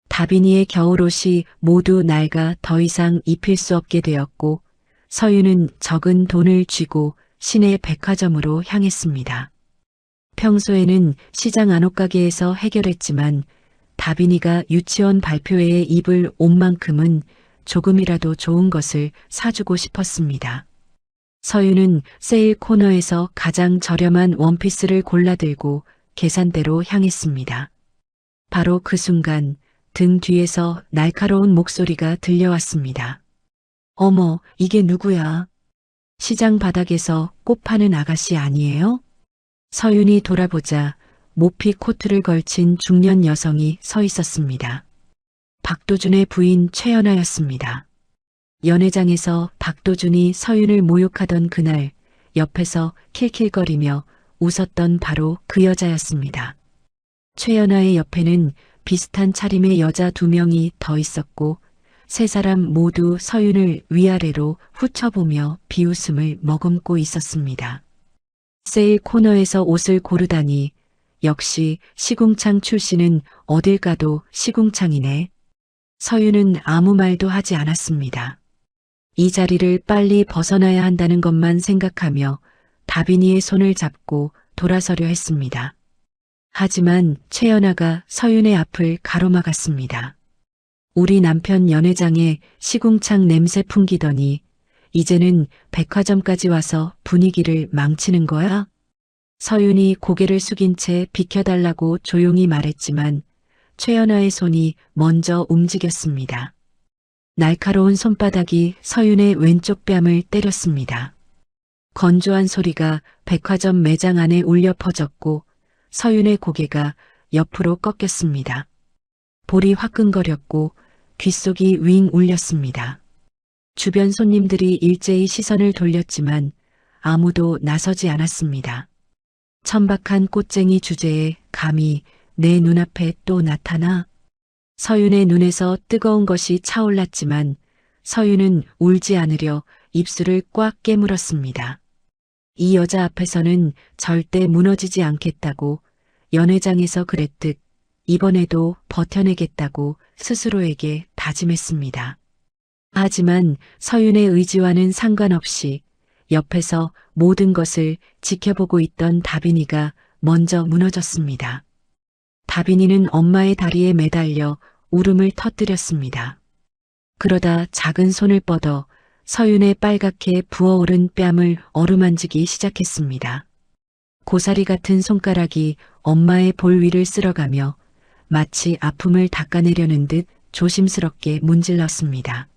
다빈이의 겨울옷이 모두 낡아 더 이상 입힐 수 없게 되었고 서윤은 적은 돈을 쥐고 시내 백화점으로 향했습니다. 평소에는 시장 안옷가게에서 해결했지만 다빈이가 유치원 발표회에 입을 옷만큼은 조금이라도 좋은 것을 사주고 싶었습니다. 서윤은 세일 코너에서 가장 저렴한 원피스를 골라들고 계산대로 향했습니다. 바로 그 순간 등 뒤에서 날카로운 목소리가 들려왔습니다. 어머, 이게 누구야? 시장 바닥에서 꽃 파는 아가씨 아니에요? 서윤이 돌아보자 모피 코트를 걸친 중년 여성이 서 있었습니다. 박도준의 부인 최연아였습니다. 연회장에서 박도준이 서윤을 모욕하던 그날 옆에서 킬킬거리며 웃었던 바로 그 여자였습니다. 최연아의 옆에는 비슷한 차림의 여자 2명이 더 있었고 세 사람 모두 서윤을 위아래로 훑어보며 비웃음을 머금고 있었습니다. 세일 코너에서 옷을 고르다니 역시 시궁창 출신은 어딜 가도 시궁창이네. 서윤은 아무 말도 하지 않았습니다. 이 자리를 빨리 벗어나야 한다는 것만 생각하며 다빈이의 손을 잡고 돌아서려 했습니다. 하지만 최연아가 서윤의 앞을 가로막았습니다. 우리 남편 연회장에 시궁창 냄새 풍기더니 이제는 백화점까지 와서 분위기를 망치는 거야? 서윤이 고개를 숙인 채 비켜달라고 조용히 말했지만 최연아의 손이 먼저 움직였습니다. 날카로운 손바닥이 서윤의 왼쪽 뺨을 때렸습니다. 건조한 소리가 백화점 매장 안에 울려 퍼졌고 서윤의 고개가 옆으로 꺾였습니다. 볼이 화끈거렸고 귓속이 윙 울렸습니다. 주변 손님들이 일제히 시선을 돌렸지만 아무도 나서지 않았습니다. 천박한 꽃쟁이 주제에 감히 내 눈앞에 또 나타나? 서윤의 눈에서 뜨거운 것이 차올랐지만 서윤은 울지 않으려 입술을 꽉 깨물었습니다. 이 여자 앞에서는 절대 무너지지 않겠다고 연회장에서 그랬듯 이번에도 버텨내겠다고 스스로에게 다짐했습니다. 하지만 서윤의 의지와는 상관없이 옆에서 모든 것을 지켜보고 있던 다빈이가 먼저 무너졌습니다. 다빈이는 엄마의 다리에 매달려 울음을 터뜨렸습니다. 그러다 작은 손을 뻗어 서윤의 빨갛게 부어오른 뺨을 어루만지기 시작했습니다. 고사리 같은 손가락이 엄마의 볼 위를 쓸어가며 마치 아픔을 닦아내려는 듯 조심스럽게 문질렀습니다.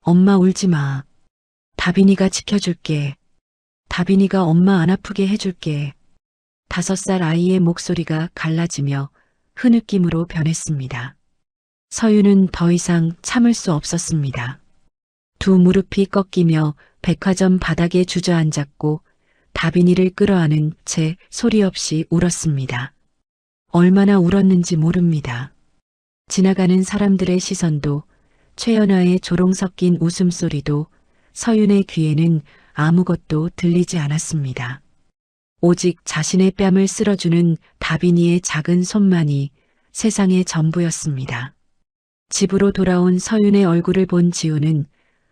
엄마 울지 마. 다빈이가 지켜줄게. 다빈이가 엄마 안 아프게 해줄게. 5살 아이의 목소리가 갈라지며 흐느낌으로 변했습니다. 서윤은 더 이상 참을 수 없었습니다. 두 무릎이 꺾이며 백화점 바닥에 주저앉았고 다빈이를 끌어안은 채 소리 없이 울었습니다. 얼마나 울었는지 모릅니다. 지나가는 사람들의 시선도 최연아의 조롱 섞인 웃음소리도 서윤의 귀에는 아무것도 들리지 않았습니다. 오직 자신의 뺨을 쓸어주는 다빈이의 작은 손만이 세상의 전부였습니다. 집으로 돌아온 서윤의 얼굴을 본 지우는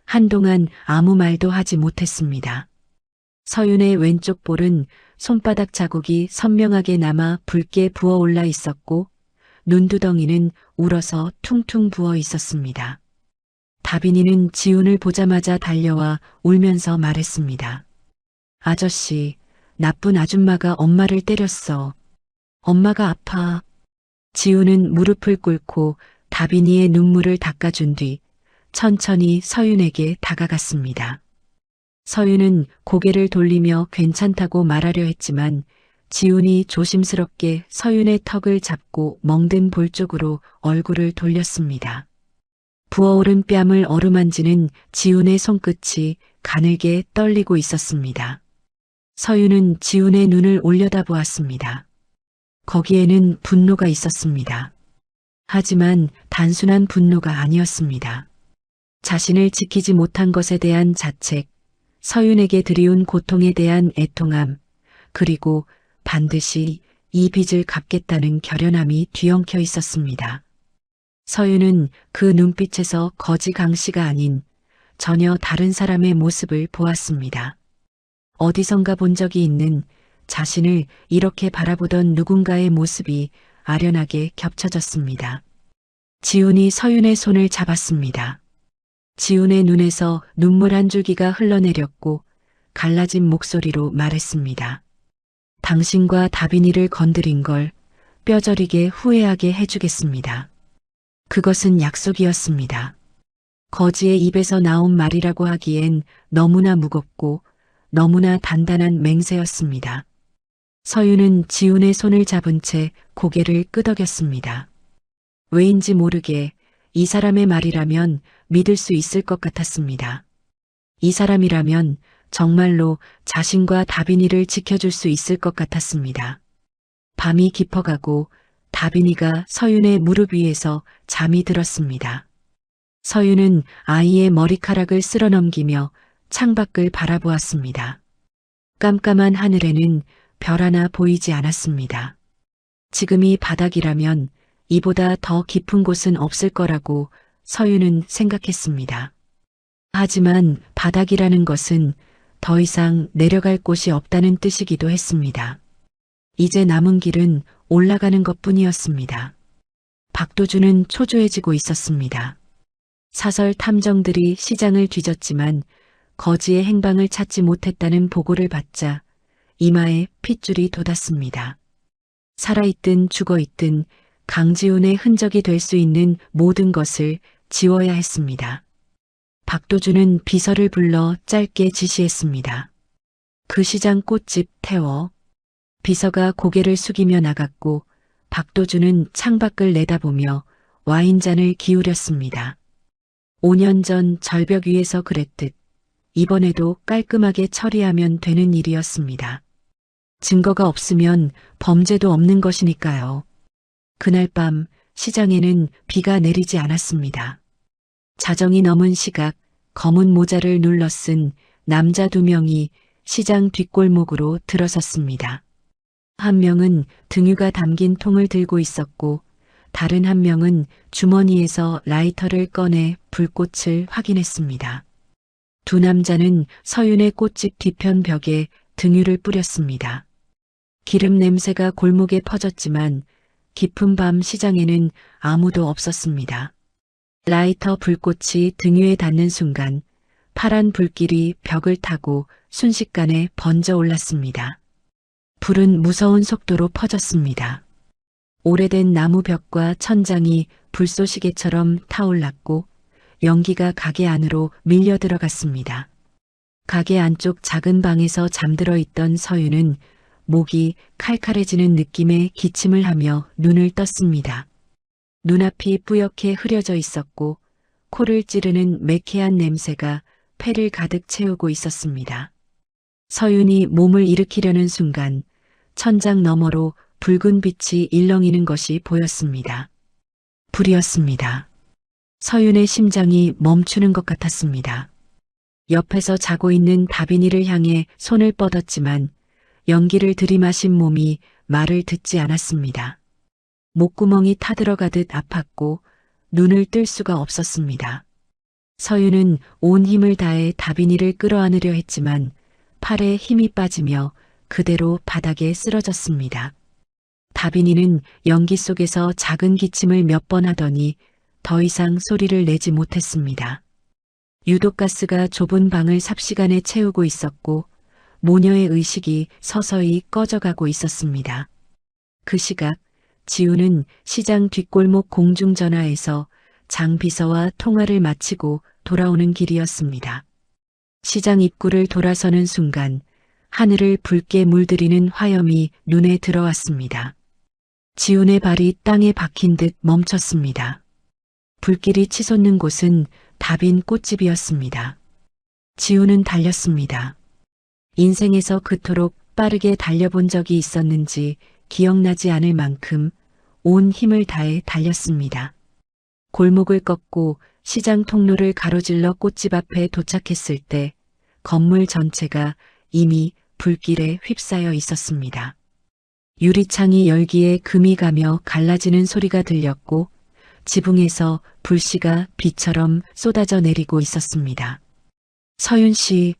한동안 아무 말도 하지 못했습니다. 서윤의 왼쪽 볼은 손바닥 자국이 선명하게 남아 붉게 부어올라 있었고 눈두덩이는 울어서 퉁퉁 부어 있었습니다. 다빈이는 지훈을 보자마자 달려와 울면서 말했습니다. 아저씨, 나쁜 아줌마가 엄마를 때렸어. 엄마가 아파. 지훈은 무릎을 꿇고 다빈이의 눈물을 닦아준 뒤 천천히 서윤에게 다가갔습니다. 서윤은 고개를 돌리며 괜찮다고 말하려 했지만 지훈이 조심스럽게 서윤의 턱을 잡고 멍든 볼 쪽으로 얼굴을 돌렸습니다. 부어오른 뺨을 어루만지는 지훈의 손끝이 가늘게 떨리고 있었습니다. 서윤은 지훈의 눈을 올려다보았습니다. 거기에는 분노가 있었습니다. 하지만 단순한 분노가 아니었습니다. 자신을 지키지 못한 것에 대한 자책, 서윤에게 드리운 고통에 대한 애통함, 그리고 반드시 이 빚을 갚겠다는 결연함이 뒤엉켜 있었습니다. 서윤은 그 눈빛에서 거지 강 씨가 아닌 전혀 다른 사람의 모습을 보았습니다. 어디선가 본 적이 있는 자신을 이렇게 바라보던 누군가의 모습이 아련하게 겹쳐졌습니다. 지훈이 서윤의 손을 잡았습니다. 지훈의 눈에서 눈물 한 줄기가 흘러내렸고 갈라진 목소리로 말했습니다. 당신과 다빈이를 건드린 걸 뼈저리게 후회하게 해주겠습니다. 그것은 약속이었습니다. 거지의 입에서 나온 말이라고 하기엔 너무나 무겁고 너무나 단단한 맹세였습니다. 서윤은 지훈의 손을 잡은 채 고개를 끄덕였습니다. 왜인지 모르게 이 사람의 말이라면 믿을 수 있을 것 같았습니다. 이 사람이라면 정말로 자신과 다빈이를 지켜줄 수 있을 것 같았습니다. 밤이 깊어가고 다빈이가 서윤의 무릎 위에서 잠이 들었습니다. 서윤은 아이의 머리카락을 쓸어넘기며 창밖을 바라보았습니다. 깜깜한 하늘에는 별 하나 보이지 않았습니다. 지금이 바닥이라면 이보다 더 깊은 곳은 없을 거라고 서윤은 생각했습니다. 하지만 바닥이라는 것은 더 이상 내려갈 곳이 없다는 뜻이기도 했습니다. 이제 남은 길은 올라가는 것뿐이었습니다. 박도준은 초조해지고 있었습니다. 사설 탐정들이 시장을 뒤졌지만 거지의 행방을 찾지 못했다는 보고를 받자 이마에 핏줄이 돋았습니다. 살아있든 죽어있든 강지훈의 흔적이 될 수 있는 모든 것을 지워야 했습니다. 박도준은 비서를 불러 짧게 지시했습니다. 그 시장 꽃집 태워. 비서가 고개를 숙이며 나갔고 박도준은 창밖을 내다보며 와인잔을 기울였습니다. 5년 전 절벽 위에서 그랬듯 이번에도 깔끔하게 처리하면 되는 일이었습니다. 증거가 없으면 범죄도 없는 것이니까요. 그날 밤 시장에는 비가 내리지 않았습니다. 자정이 넘은 시각 검은 모자를 눌러 쓴 남자 2명이 시장 뒷골목으로 들어섰습니다. 한 명은 등유가 담긴 통을 들고 있었고 다른 한 명은 주머니에서 라이터를 꺼내 불꽃을 확인했습니다. 두 남자는 서윤의 꽃집 뒤편 벽에 등유를 뿌렸습니다. 기름 냄새가 골목에 퍼졌지만 깊은 밤 시장에는 아무도 없었습니다. 라이터 불꽃이 등유에 닿는 순간 파란 불길이 벽을 타고 순식간에 번져 올랐습니다. 불은 무서운 속도로 퍼졌습니다. 오래된 나무 벽과 천장이 불쏘시개처럼 타올랐고 연기가 가게 안으로 밀려 들어갔습니다. 가게 안쪽 작은 방에서 잠들어 있던 서윤은 목이 칼칼해지는 느낌에 기침을 하며 눈을 떴습니다. 눈앞이 뿌옇게 흐려져 있었고 코를 찌르는 매캐한 냄새가 폐를 가득 채우고 있었습니다. 서윤이 몸을 일으키려는 순간 천장 너머로 붉은 빛이 일렁이는 것이 보였습니다. 불이었습니다. 서윤의 심장이 멈추는 것 같았습니다. 옆에서 자고 있는 다빈이를 향해 손을 뻗었지만 연기를 들이마신 몸이 말을 듣지 않았습니다. 목구멍이 타들어가듯 아팠고 눈을 뜰 수가 없었습니다. 서윤은 온 힘을 다해 다빈이를 끌어안으려 했지만 팔에 힘이 빠지며 그대로 바닥에 쓰러졌습니다. 다빈이는 연기 속에서 작은 기침을 몇 번 하더니 더 이상 소리를 내지 못했습니다. 유독가스가 좁은 방을 삽시간에 채우고 있었고 모녀의 의식이 서서히 꺼져가고 있었습니다. 그 시각 지우는 시장 뒷골목 공중전화에서 장 비서와 통화를 마치고 돌아오는 길이었습니다. 시장 입구를 돌아서는 순간 하늘을 붉게 물들이는 화염이 눈에 들어왔습니다. 지훈의 발이 땅에 박힌 듯 멈췄습니다. 불길이 치솟는 곳은 다빈 꽃집이었습니다. 지훈은 달렸습니다. 인생에서 그토록 빠르게 달려본 적이 있었는지 기억나지 않을 만큼 온 힘을 다해 달렸습니다. 골목을 꺾고 시장 통로를 가로질러 꽃집 앞에 도착했을 때 건물 전체가 이미 불길에 휩싸여 있었습니다. 유리창이 열기에 금이 가며 갈라지는 소리가 들렸고 지붕에서 불씨가 비처럼 쏟아져 내리고 있었습니다. 서윤 씨,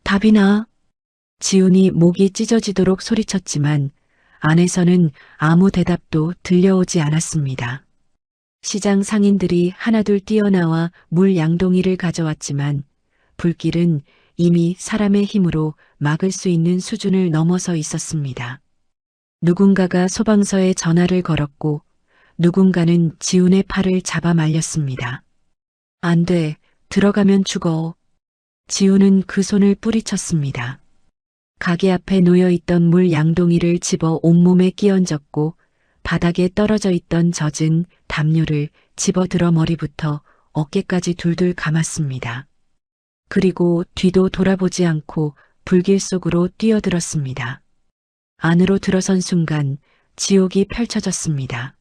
다빈아. 지훈이 목이 찢어지도록 소리쳤지만 안에서는 아무 대답도 들려오지 않았습니다. 시장 상인들이 하나둘 뛰어나와 물 양동이를 가져왔지만 불길은 이미 사람의 힘으로 막을 수 있는 수준을 넘어서 있었습니다. 누군가가 소방서에 전화를 걸었고 누군가는 지훈의 팔을 잡아 말렸습니다. 안 돼, 들어가면 죽어. 지훈은 그 손을 뿌리쳤습니다. 가게 앞에 놓여있던 물 양동이를 집어 온몸에 끼얹었고 바닥에 떨어져 있던 젖은 담요를 집어들어 머리부터 어깨까지 둘둘 감았습니다. 그리고 뒤도 돌아보지 않고 불길 속으로 뛰어들었습니다. 안으로 들어선 순간 지옥이 펼쳐졌습니다.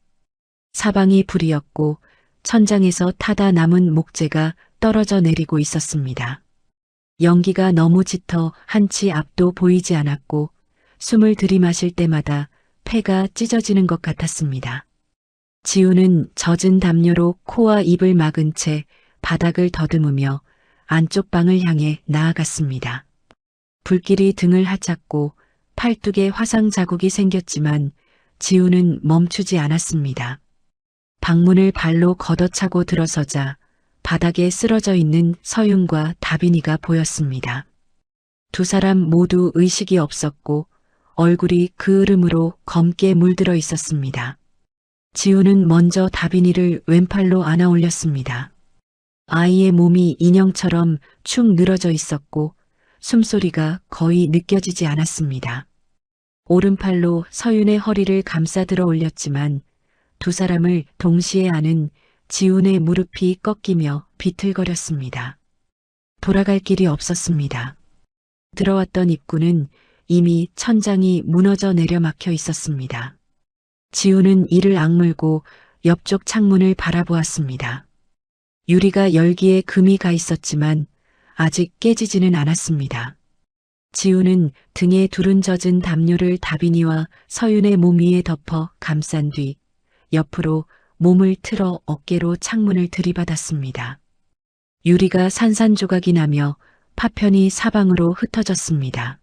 사방이 불이었고 천장에서 타다 남은 목재가 떨어져 내리고 있었습니다. 연기가 너무 짙어 한치 앞도 보이지 않았고 숨을 들이마실 때마다 폐가 찢어지는 것 같았습니다. 지우는 젖은 담요로 코와 입을 막은 채 바닥을 더듬으며 안쪽 방을 향해 나아갔습니다. 불길이 등을 핫찼고 팔뚝에 화상 자국이 생겼지만 지우는 멈추지 않았습니다. 방문을 발로 걷어차고 들어서자 바닥에 쓰러져 있는 서윤과 다빈이가 보였습니다. 두 사람 모두 의식이 없었고 얼굴이 그 으름으로 검게 물들어 있었습니다. 지우는 먼저 다빈이를 왼팔로 안아 올렸습니다. 아이의 몸이 인형처럼 축 늘어져 있었고 숨소리가 거의 느껴지지 않았습니다. 오른팔로 서윤의 허리를 감싸 들어 올렸지만 두 사람을 동시에 안은 지훈의 무릎이 꺾이며 비틀거렸습니다. 돌아갈 길이 없었습니다. 들어왔던 입구는 이미 천장이 무너져 내려 막혀 있었습니다. 지훈은 이를 악물고 옆쪽 창문을 바라보았습니다. 유리가 열기에 금이 가 있었지만 아직 깨지지는 않았습니다. 지훈은 등에 두른 젖은 담요를 다빈이와 서윤의 몸 위에 덮어 감싼 뒤 옆으로 몸을 틀어 어깨로 창문을 들이받았습니다. 유리가 산산조각이 나며 파편이 사방으로 흩어졌습니다.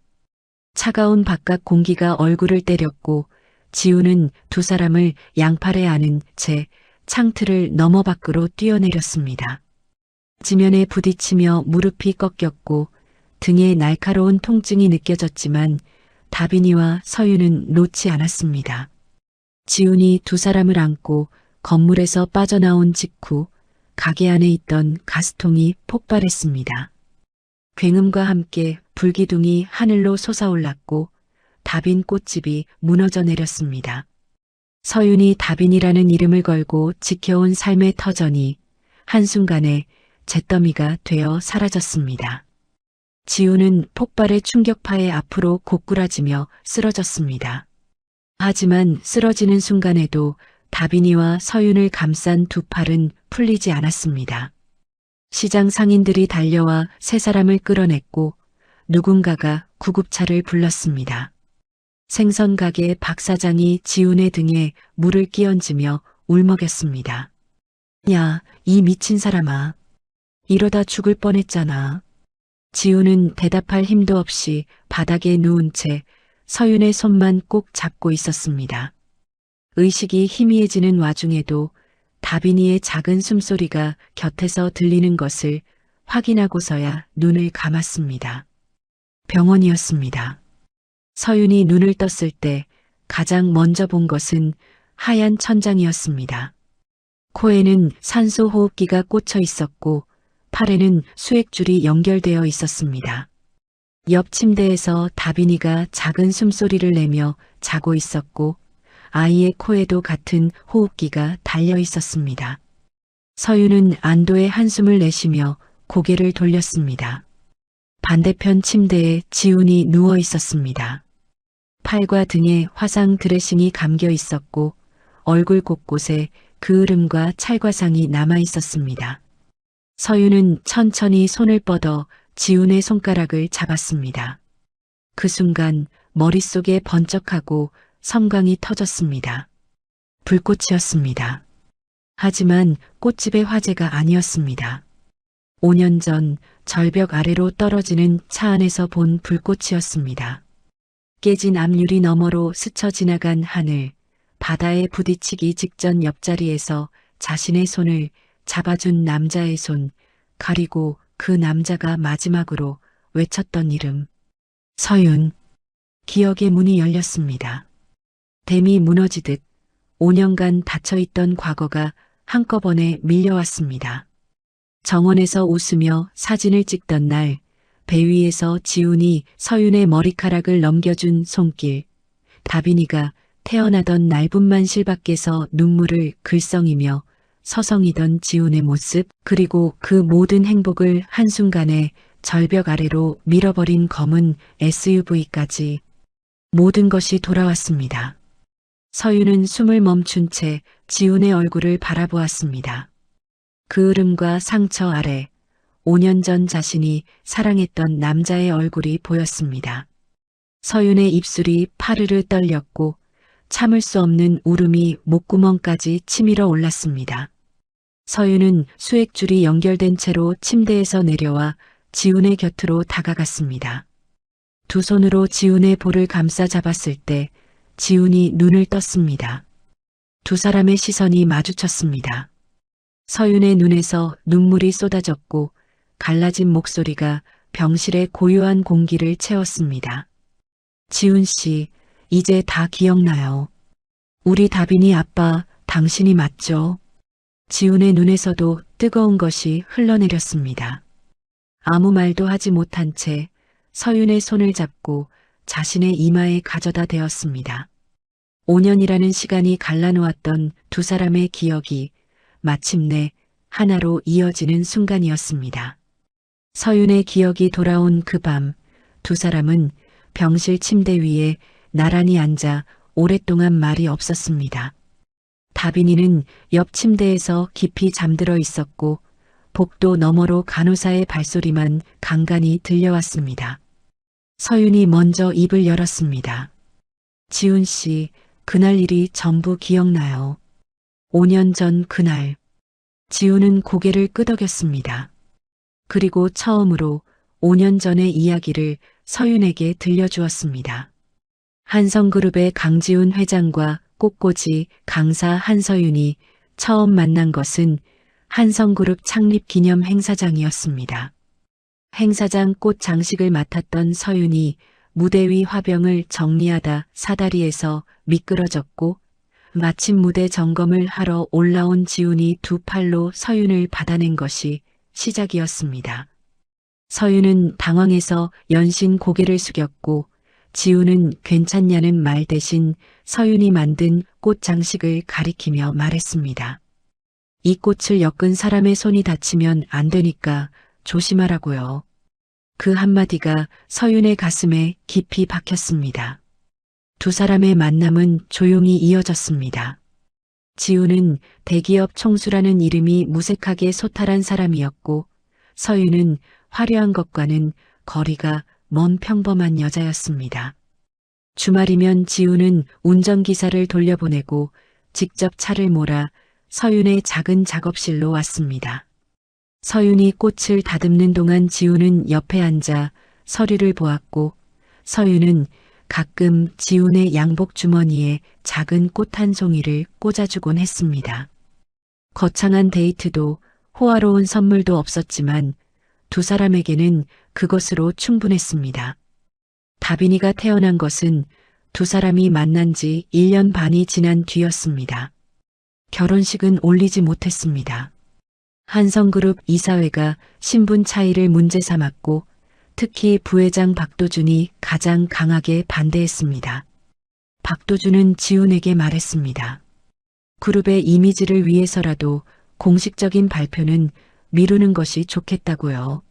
차가운 바깥 공기가 얼굴을 때렸고 지우는 두 사람을 양팔에 안은 채 창틀을 너머 밖으로 뛰어내렸습니다. 지면에 부딪히며 무릎이 꺾였고 등에 날카로운 통증이 느껴졌지만 다빈이와 서윤은 놓지 않았습니다. 지훈이 두 사람을 안고 건물에서 빠져나온 직후 가게 안에 있던 가스통이 폭발했습니다. 굉음과 함께 불기둥이 하늘로 솟아올랐고 다빈 꽃집이 무너져 내렸습니다. 서윤이 다빈이라는 이름을 걸고 지켜온 삶의 터전이 한순간에 잿더미가 되어 사라졌습니다. 지훈은 폭발의 충격파에 앞으로 고꾸라지며 쓰러졌습니다. 하지만 쓰러지는 순간에도 다빈이와 서윤을 감싼 두 팔은 풀리지 않았습니다. 시장 상인들이 달려와 세 사람을 끌어냈고 누군가가 구급차를 불렀습니다. 생선가게 박 사장이 지훈의 등에 물을 끼얹으며 울먹였습니다. 야, 이 미친 사람아. 이러다 죽을 뻔했잖아. 지우는 대답할 힘도 없이 바닥에 누운 채 서윤의 손만 꼭 잡고 있었습니다. 의식이 희미해지는 와중에도 다빈이의 작은 숨소리가 곁에서 들리는 것을 확인하고서야 눈을 감았습니다. 병원이었습니다. 서윤이 눈을 떴을 때 가장 먼저 본 것은 하얀 천장이었습니다. 코에는 산소 호흡기가 꽂혀 있었고 팔에는 수액줄이 연결되어 있었습니다. 옆 침대에서 다빈이가 작은 숨소리를 내며 자고 있었고 아이의 코에도 같은 호흡기가 달려 있었습니다. 서윤은 안도의 한숨을 내쉬며 고개를 돌렸습니다. 반대편 침대에 지훈이 누워 있었습니다. 팔과 등에 화상 드레싱이 감겨 있었고 얼굴 곳곳에 그을음과 찰과상이 남아 있었습니다. 서윤은 천천히 손을 뻗어 지훈의 손가락을 잡았습니다. 그 순간 머릿속에 번쩍하고 섬광이 터졌습니다. 불꽃이었습니다. 하지만 꽃집의 화재가 아니었습니다. 5년 전 절벽 아래로 떨어지는 차 안에서 본 불꽃이었습니다. 깨진 앞유리 너머로 스쳐 지나간 하늘, 바다에 부딪히기 직전 옆자리에서 자신의 손을 잡아준 남자의 손, 그리고 그 남자가 마지막으로 외쳤던 이름. 서윤. 기억의 문이 열렸습니다. 댐이 무너지듯 5년간 닫혀있던 과거가 한꺼번에 밀려왔습니다. 정원에서 웃으며 사진을 찍던 날, 배 위에서 지훈이 서윤의 머리카락을 넘겨준 손길, 다빈이가 태어나던 날분만 실밖에서 눈물을 글썽이며 서성이던 지훈의 모습, 그리고 그 모든 행복을 한순간에 절벽 아래로 밀어버린 검은 SUV까지 모든 것이 돌아왔습니다. 서윤은 숨을 멈춘 채 지훈의 얼굴을 바라보았습니다. 그을음과 상처 아래 5년 전 자신이 사랑했던 남자의 얼굴이 보였습니다. 서윤의 입술이 파르르 떨렸고 참을 수 없는 울음이 목구멍까지 치밀어 올랐습니다. 서윤은 수액줄이 연결된 채로 침대에서 내려와 지훈의 곁으로 다가갔습니다. 두 손으로 지훈의 볼을 감싸 잡았을 때 지훈이 눈을 떴습니다. 두 사람의 시선이 마주쳤습니다. 서윤의 눈에서 눈물이 쏟아졌고 갈라진 목소리가 병실의 고요한 공기를 채웠습니다. 지훈 씨, 이제 다 기억나요. 우리 다빈이 아빠, 당신이 맞죠? 지훈의 눈에서도 뜨거운 것이 흘러내렸습니다. 아무 말도 하지 못한 채 서윤의 손을 잡고 자신의 이마에 가져다 대었습니다. 5년이라는 시간이 갈라놓았던 두 사람의 기억이 마침내 하나로 이어지는 순간이었습니다. 서윤의 기억이 돌아온 그 밤, 두 사람은 병실 침대 위에 나란히 앉아 오랫동안 말이 없었습니다. 다빈이는 옆 침대에서 깊이 잠들어 있었고 복도 너머로 간호사의 발소리만 간간히 들려왔습니다. 서윤이 먼저 입을 열었습니다. 지훈 씨, 그날 일이 전부 기억나요. 5년 전 그날. 지훈은 고개를 끄덕였습니다. 그리고 처음으로 5년 전의 이야기를 서윤에게 들려주었습니다. 한성그룹의 강지훈 회장과 꽃꽂이 강사 한서윤이 처음 만난 것은 한성그룹 창립 기념 행사장이었습니다. 행사장 꽃 장식을 맡았던 서윤이 무대 위 화병을 정리하다 사다리에서 미끄러졌고 마침 무대 점검을 하러 올라온 지훈이 두 팔로 서윤을 받아낸 것이 시작이었습니다. 서윤은 당황해서 연신 고개를 숙였고 지훈은 괜찮냐는 말 대신 서윤이 만든 꽃 장식을 가리키며 말했습니다. 이 꽃을 엮은 사람의 손이 다치면 안 되니까 조심하라고요. 그 한마디가 서윤의 가슴에 깊이 박혔습니다. 두 사람의 만남은 조용히 이어졌습니다. 지훈은 대기업 총수라는 이름이 무색하게 소탈한 사람이었고 서윤은 화려한 것과는 거리가 먼 평범한 여자였습니다. 주말이면 지훈은 운전기사를 돌려보내고 직접 차를 몰아 서윤의 작은 작업실로 왔습니다. 서윤이 꽃을 다듬는 동안 지우는 옆에 앉아 서류를 보았고 서윤은 가끔 지훈의 양복 주머니에 작은 꽃 한 송이를 꽂아주곤 했습니다. 거창한 데이트도 호화로운 선물도 없었지만 두 사람에게는 그것으로 충분했습니다. 다빈이가 태어난 것은 두 사람이 만난 지 1년 반이 지난 뒤였습니다. 결혼식은 올리지 못했습니다. 한성그룹 이사회가 신분 차이를 문제 삼았고 특히 부회장 박도준이 가장 강하게 반대했습니다. 박도준은 지훈에게 말했습니다. 그룹의 이미지를 위해서라도 공식적인 발표는 미루는 것이 좋겠다고요.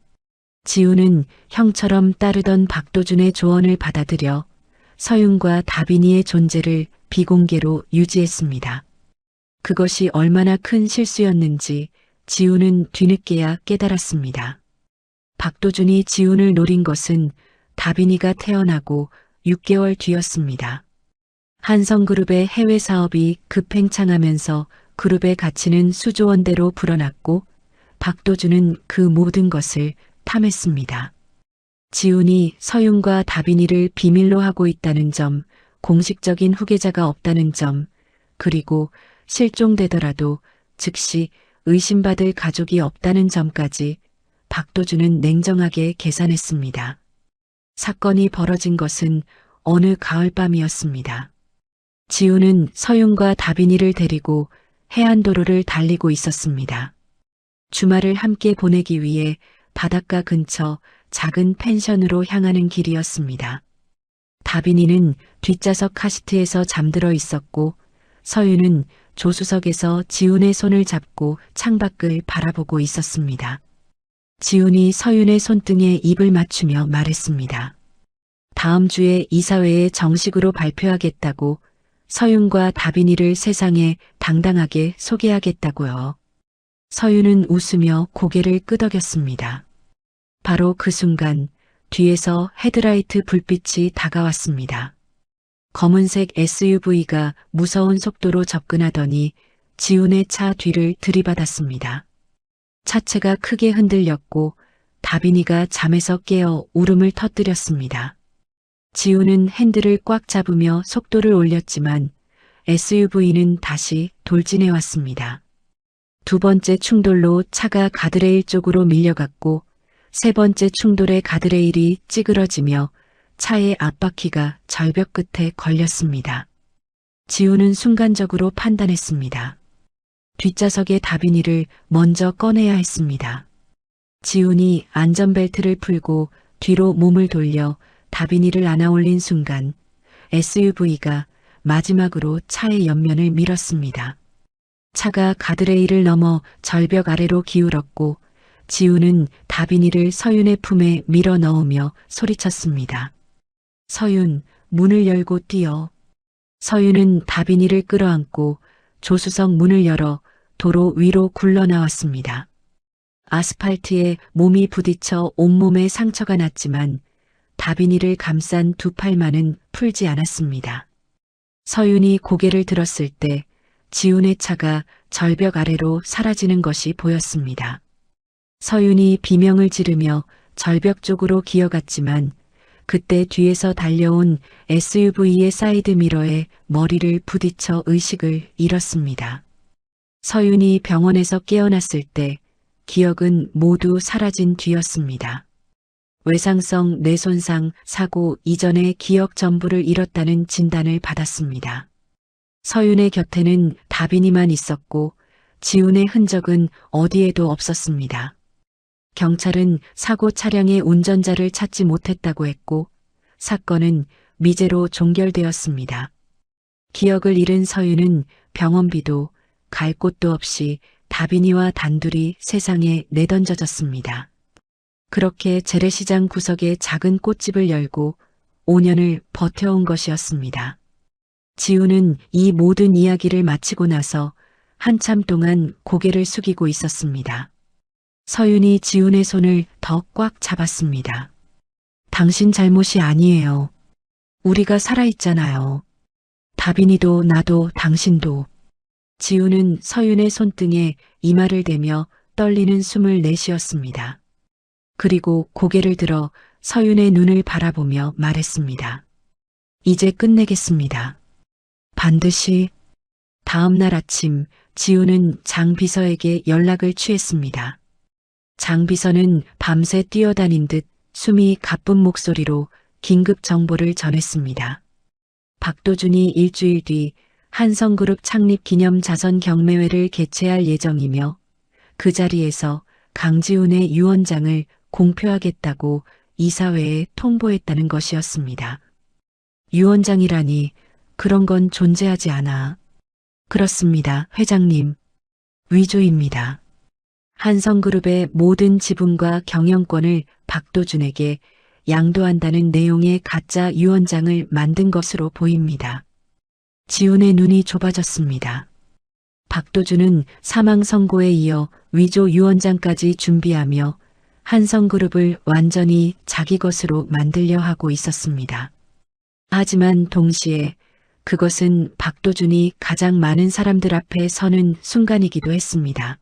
지훈은 형처럼 따르던 박도준의 조언을 받아들여 서윤과 다빈이의 존재를 비공개로 유지했습니다. 그것이 얼마나 큰 실수였는지 지훈은 뒤늦게야 깨달았습니다. 박도준이 지훈을 노린 것은 다빈이가 태어나고 6개월 뒤였습니다. 한성그룹의 해외 사업이 급행창하면서 그룹의 가치는 수조원대로 불어났고 박도준은 그 모든 것을 탐했습니다. 지훈이 서윤과 다빈이를 비밀로 하고 있다는 점, 공식적인 후계자가 없다는 점, 그리고 실종되더라도 즉시 의심받을 가족이 없다는 점까지 박도준은 냉정하게 계산했습니다. 사건이 벌어진 것은 어느 가을밤이었습니다. 지훈은 서윤과 다빈이를 데리고 해안도로를 달리고 있었습니다. 주말을 함께 보내기 위해 바닷가 근처 작은 펜션으로 향하는 길이었습니다. 다빈이는 뒷좌석 카시트에서 잠들어 있었고 서윤은 조수석에서 지훈의 손을 잡고 창밖을 바라보고 있었습니다. 지훈이 서윤의 손등에 입을 맞추며 말했습니다. 다음 주에 이사회에 정식으로 발표하겠다고 서윤과 다빈이를 세상에 당당하게 소개하겠다고요. 서윤은 웃으며 고개를 끄덕였습니다. 바로 그 순간 뒤에서 헤드라이트 불빛이 다가왔습니다. 검은색 SUV가 무서운 속도로 접근하더니 지훈의 차 뒤를 들이받았습니다. 차체가 크게 흔들렸고 다빈이가 잠에서 깨어 울음을 터뜨렸습니다. 지훈은 핸들을 꽉 잡으며 속도를 올렸지만 SUV는 다시 돌진해 왔습니다. 두 번째 충돌로 차가 가드레일 쪽으로 밀려갔고 세 번째 충돌에 가드레일이 찌그러지며 차의 앞바퀴가 절벽 끝에 걸렸습니다. 지훈은 순간적으로 판단했습니다. 뒷좌석의 다빈이를 먼저 꺼내야 했습니다. 지훈이 안전벨트를 풀고 뒤로 몸을 돌려 다빈이를 안아올린 순간 SUV가 마지막으로 차의 옆면을 밀었습니다. 차가 가드레일을 넘어 절벽 아래로 기울었고 지훈은 다빈이를 서윤의 품에 밀어 넣으며 소리쳤습니다. 서윤, 문을 열고 뛰어. 서윤은 다빈이를 끌어안고 조수석 문을 열어 도로 위로 굴러나왔습니다. 아스팔트에 몸이 부딪혀 온몸에 상처가 났지만 다빈이를 감싼 두 팔만은 풀지 않았습니다. 서윤이 고개를 들었을 때 지훈의 차가 절벽 아래로 사라지는 것이 보였습니다. 서윤이 비명을 지르며 절벽 쪽으로 기어갔지만 그때 뒤에서 달려온 SUV의 사이드미러에 머리를 부딪혀 의식을 잃었습니다. 서윤이 병원에서 깨어났을 때 기억은 모두 사라진 뒤였습니다. 외상성 뇌손상 사고 이전에 기억 전부를 잃었다는 진단을 받았습니다. 서윤의 곁에는 다빈이만 있었고 지훈의 흔적은 어디에도 없었습니다. 경찰은 사고 차량의 운전자를 찾지 못했다고 했고 사건은 미제로 종결되었습니다. 기억을 잃은 서윤은 병원비도 갈 곳도 없이 다빈이와 단둘이 세상에 내던져졌습니다. 그렇게 재래시장 구석에 작은 꽃집을 열고 5년을 버텨온 것이었습니다. 지훈은 이 모든 이야기를 마치고 나서 한참 동안 고개를 숙이고 있었습니다. 서윤이 지훈의 손을 더 꽉 잡았습니다. 당신 잘못이 아니에요. 우리가 살아있잖아요. 다빈이도 나도 당신도. 지우는 서윤의 손등에 이마를 대며 떨리는 숨을 내쉬었습니다. 그리고 고개를 들어 서윤의 눈을 바라보며 말했습니다. 이제 끝내겠습니다. 반드시. 다음 날 아침 지우는 장 비서에게 연락을 취했습니다. 장 비서는 밤새 뛰어다닌 듯 숨이 가쁜 목소리로 긴급 정보를 전했습니다. 박도준이 일주일 뒤 한성그룹 창립 기념 자선 경매회를 개최할 예정이며 그 자리에서 강지훈의 유언장을 공표하겠다고 이사회에 통보했다는 것이었습니다. 유언장이라니 그런 건 존재하지 않아. 그렇습니다, 회장님. 위조입니다. 한성그룹의 모든 지분과 경영권을 박도준에게 양도한다는 내용의 가짜 유언장을 만든 것으로 보입니다. 지훈의 눈이 좁아졌습니다. 박도준은 사망 선고에 이어 위조 유언장까지 준비하며 한성그룹을 완전히 자기 것으로 만들려 하고 있었습니다. 하지만 동시에 그것은 박도준이 가장 많은 사람들 앞에 서는 순간이기도 했습니다.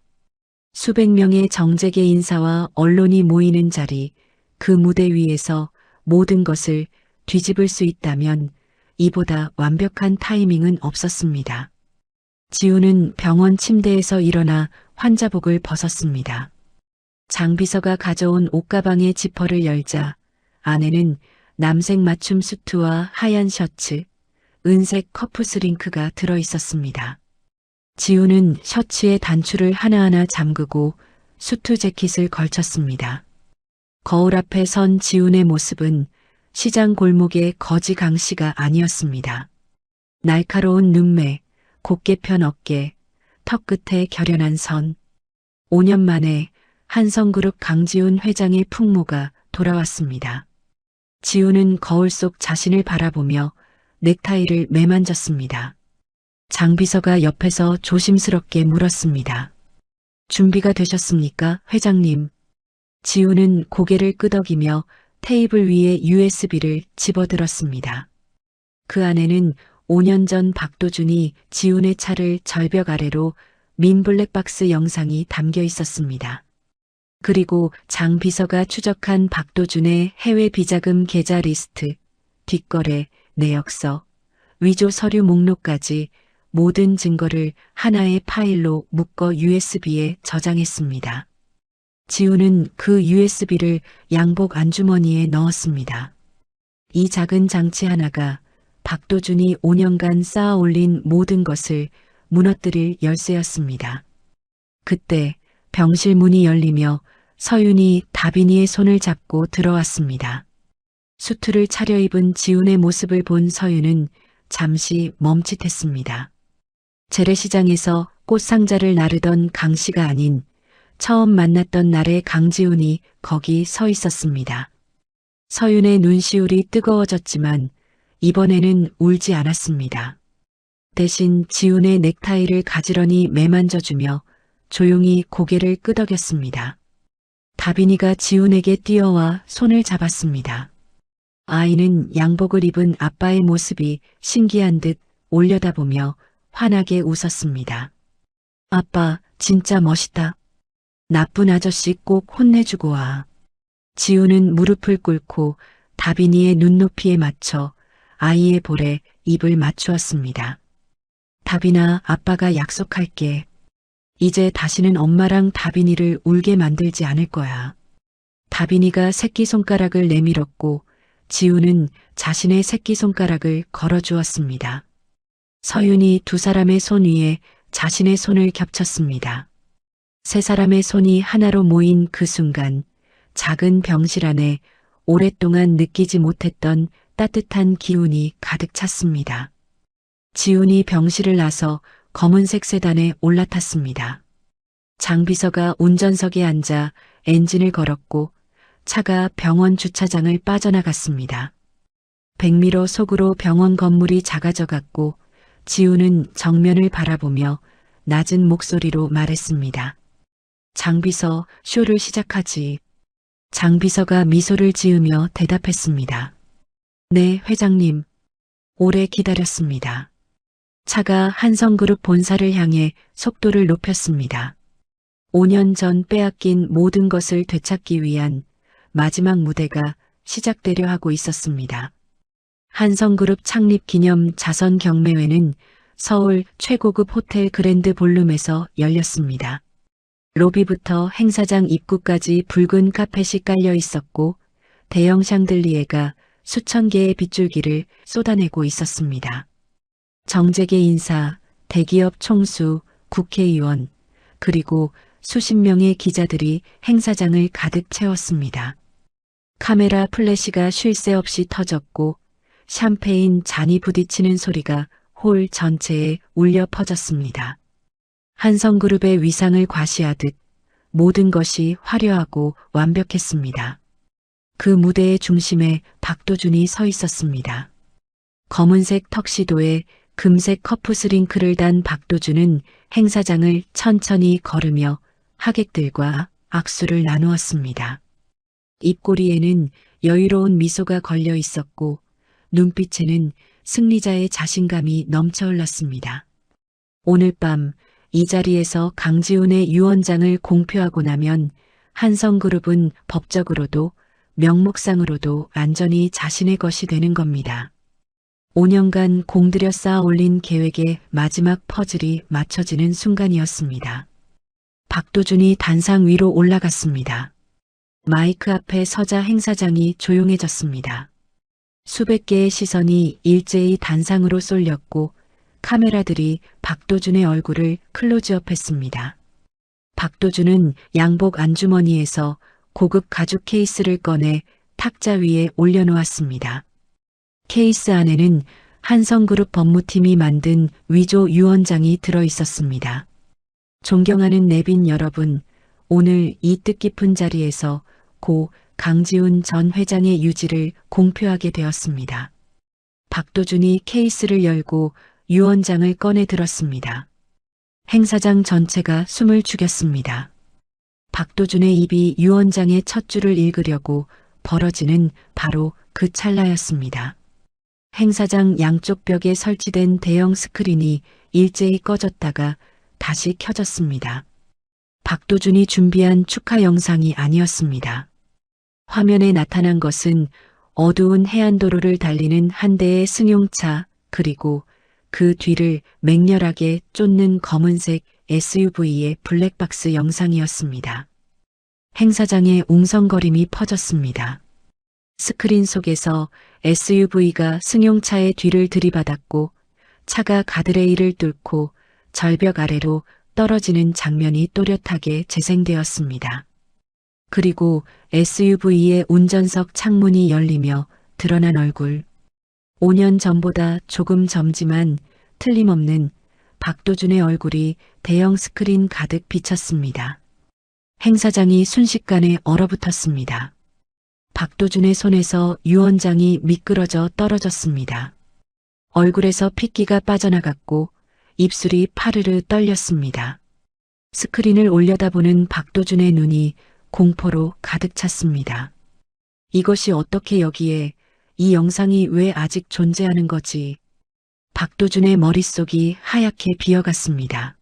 수백 명의 정재계 인사와 언론이 모이는 자리, 그 무대 위에서 모든 것을 뒤집을 수 있다면 이보다 완벽한 타이밍은 없었습니다. 지우는 병원 침대에서 일어나 환자복을 벗었습니다. 장 비서가 가져온 옷가방의 지퍼를 열자 안에는 남색 맞춤 수트와 하얀 셔츠, 은색 커프스링크가 들어 있었습니다. 지우는 셔츠의 단추를 하나하나 잠그고 수트 재킷을 걸쳤습니다. 거울 앞에 선 지훈의 모습은 시장 골목의 거지 강씨가 아니었습니다. 날카로운 눈매, 곱게 편 어깨, 턱 끝에 결연한 선. 5년 만에 한성그룹 강지훈 회장의 풍모가 돌아왔습니다. 지훈은 거울 속 자신을 바라보며 넥타이를 매만졌습니다. 장 비서가 옆에서 조심스럽게 물었습니다. 준비가 되셨습니까, 회장님? 지훈은 고개를 끄덕이며 테이블 위에 USB를 집어들었습니다. 그 안에는 5년 전 박도준이 지훈의 차를 절벽 아래로 민 블랙박스 영상이 담겨 있었습니다. 그리고 장 비서가 추적한 박도준의 해외 비자금 계좌 리스트, 뒷거래, 내역서, 위조 서류 목록까지 모든 증거를 하나의 파일로 묶어 USB에 저장했습니다. 지우는 그 USB를 양복 안주머니에 넣었습니다. 이 작은 장치 하나가 박도준이 5년간 쌓아 올린 모든 것을 무너뜨릴 열쇠였습니다. 그때 병실 문이 열리며 서윤이 다빈이의 손을 잡고 들어왔습니다. 수트를 차려입은 지훈의 모습을 본 서윤은 잠시 멈칫했습니다. 재래시장에서 꽃상자를 나르던 강씨가 아닌 처음 만났던 날의 강지훈이 거기 서 있었습니다. 서윤의 눈시울이 뜨거워졌지만 이번에는 울지 않았습니다. 대신 지훈의 넥타이를 가지런히 매만져주며 조용히 고개를 끄덕였습니다. 다빈이가 지훈에게 뛰어와 손을 잡았습니다. 아이는 양복을 입은 아빠의 모습이 신기한 듯 올려다보며 환하게 웃었습니다. 아빠, 진짜 멋있다. 나쁜 아저씨 꼭 혼내주고 와. 지우는 무릎을 꿇고 다빈이의 눈높이에 맞춰 아이의 볼에 입을 맞추었습니다. 다빈아, 아빠가 약속할게. 이제 다시는 엄마랑 다빈이를 울게 만들지 않을 거야. 다빈이가 새끼손가락을 내밀었고 지우는 자신의 새끼손가락을 걸어주었습니다. 서윤이 두 사람의 손 위에 자신의 손을 겹쳤습니다. 세 사람의 손이 하나로 모인 그 순간 작은 병실 안에 오랫동안 느끼지 못했던 따뜻한 기운이 가득 찼습니다. 지훈이 병실을 나서 검은색 세단에 올라탔습니다. 장 비서가 운전석에 앉아 엔진을 걸었고 차가 병원 주차장을 빠져나갔습니다. 백미러 속으로 병원 건물이 작아져갔고 지훈은 정면을 바라보며 낮은 목소리로 말했습니다. 장 비서, 쇼를 시작하지. 장 비서가 미소를 지으며 대답했습니다. 네, 회장님. 오래 기다렸습니다. 차가 한성그룹 본사를 향해 속도를 높였습니다. 5년 전 빼앗긴 모든 것을 되찾기 위한 마지막 무대가 시작되려 하고 있었습니다. 한성그룹 창립 기념 자선 경매회는 서울 최고급 호텔 그랜드 볼룸에서 열렸습니다. 로비부터 행사장 입구까지 붉은 카펫이 깔려 있었고 대형 샹들리에가 수천 개의 빗줄기를 쏟아내고 있었습니다. 정재계 인사, 대기업 총수, 국회의원, 그리고 수십 명의 기자들이 행사장을 가득 채웠습니다. 카메라 플래시가 쉴 새 없이 터졌고 샴페인 잔이 부딪히는 소리가 홀 전체에 울려 퍼졌습니다. 한성그룹의 위상을 과시하듯 모든 것이 화려하고 완벽했습니다. 그 무대의 중심에 박도준이 서 있었습니다. 검은색 턱시도에 금색 커프스링크를 단 박도준은 행사장을 천천히 걸으며 하객들과 악수를 나누었습니다. 입꼬리에는 여유로운 미소가 걸려 있었고 눈빛에는 승리자의 자신감이 넘쳐 흘렀습니다. 오늘 밤 이 자리에서 강지훈의 유언장을 공표하고 나면 한성그룹은 법적으로도 명목상으로도 완전히 자신의 것이 되는 겁니다. 5년간 공들여 쌓아 올린 계획의 마지막 퍼즐이 맞춰지는 순간이었습니다. 박도준이 단상 위로 올라갔습니다. 마이크 앞에 서자 행사장이 조용해졌습니다. 수백 개의 시선이 일제히 단상으로 쏠렸고 카메라들이 박도준의 얼굴을 클로즈업했습니다. 박도준은 양복 안주머니에서 고급 가죽 케이스를 꺼내 탁자 위에 올려놓았습니다. 케이스 안에는 한성그룹 법무팀이 만든 위조 유언장이 들어있었습니다. 존경하는 내빈 여러분, 오늘 이 뜻깊은 자리에서 고 강지훈 전 회장의 유지를 공표하게 되었습니다. 박도준이 케이스를 열고 유언장을 꺼내 들었습니다. 행사장 전체가 숨을 죽였습니다. 박도준의 입이 유언장의 첫 줄을 읽으려고 벌어지는 바로 그 찰나였습니다. 행사장 양쪽 벽에 설치된 대형 스크린이 일제히 꺼졌다가 다시 켜졌습니다. 박도준이 준비한 축하 영상이 아니었습니다. 화면에 나타난 것은 어두운 해안도로를 달리는 한 대의 승용차 그리고 그 뒤를 맹렬하게 쫓는 검은색 SUV의 블랙박스 영상이었습니다. 행사장에 웅성거림이 퍼졌습니다. 스크린 속에서 SUV가 승용차의 뒤를 들이받았고 차가 가드레일을 뚫고 절벽 아래로 떨어지는 장면이 또렷하게 재생되었습니다. 그리고 SUV의 운전석 창문이 열리며 드러난 얼굴. 5년 전보다 조금 젊지만 틀림없는 박도준의 얼굴이 대형 스크린 가득 비쳤습니다. 행사장이 순식간에 얼어붙었습니다. 박도준의 손에서 유언장이 미끄러져 떨어졌습니다. 얼굴에서 핏기가 빠져나갔고 입술이 파르르 떨렸습니다. 스크린을 올려다보는 박도준의 눈이 공포로 가득 찼습니다. 이것이 어떻게 여기에, 이 영상이 왜 아직 존재하는 거지? 박도준의 머릿속이 하얗게 비어갔습니다.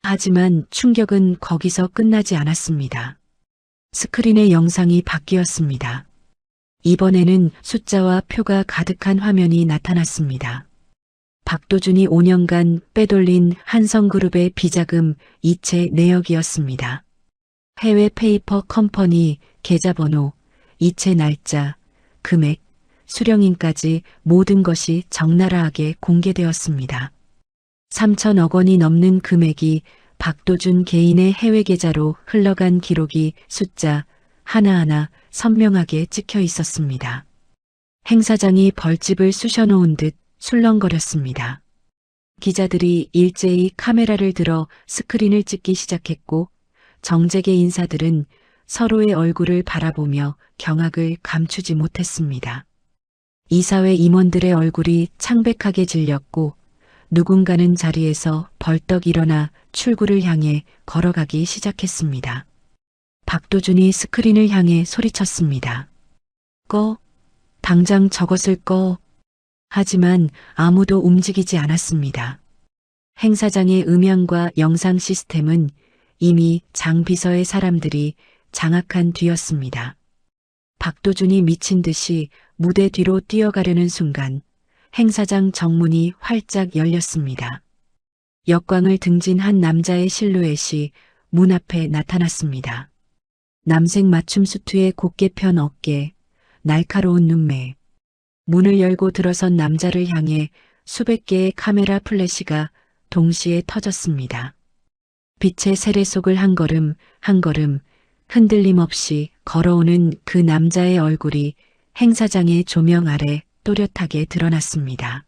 하지만 충격은 거기서 끝나지 않았습니다. 스크린의 영상이 바뀌었습니다. 이번에는 숫자와 표가 가득한 화면이 나타났습니다. 박도준이 5년간 빼돌린 한성그룹의 비자금 이체 내역이었습니다. 해외 페이퍼 컴퍼니 계좌번호, 이체 날짜, 금액, 수령인까지 모든 것이 적나라하게 공개되었습니다. 3천억 원이 넘는 금액이 박도준 개인의 해외 계좌로 흘러간 기록이 숫자 하나하나 선명하게 찍혀 있었습니다. 행사장이 벌집을 쑤셔놓은 듯 술렁거렸습니다. 기자들이 일제히 카메라를 들어 스크린을 찍기 시작했고 정재계 인사들은 서로의 얼굴을 바라보며 경악을 감추지 못했습니다. 이사회 임원들의 얼굴이 창백하게 질렸고 누군가는 자리에서 벌떡 일어나 출구를 향해 걸어가기 시작했습니다. 박도준이 스크린을 향해 소리쳤습니다. 꺼. 당장 저것을 꺼. 하지만 아무도 움직이지 않았습니다. 행사장의 음향과 영상 시스템은 이미 장 비서의 사람들이 장악한 뒤였습니다. 박도준이 미친 듯이 무대 뒤로 뛰어가려는 순간 행사장 정문이 활짝 열렸습니다. 역광을 등진 한 남자의 실루엣이 문 앞에 나타났습니다. 남색 맞춤 수트에 곱게 편 어깨, 날카로운 눈매. 문을 열고 들어선 남자를 향해 수백 개의 카메라 플래시가 동시에 터졌습니다. 빛의 세례 속을 한 걸음 한 걸음 흔들림 없이 걸어오는 그 남자의 얼굴이 행사장의 조명 아래 또렷하게 드러났습니다.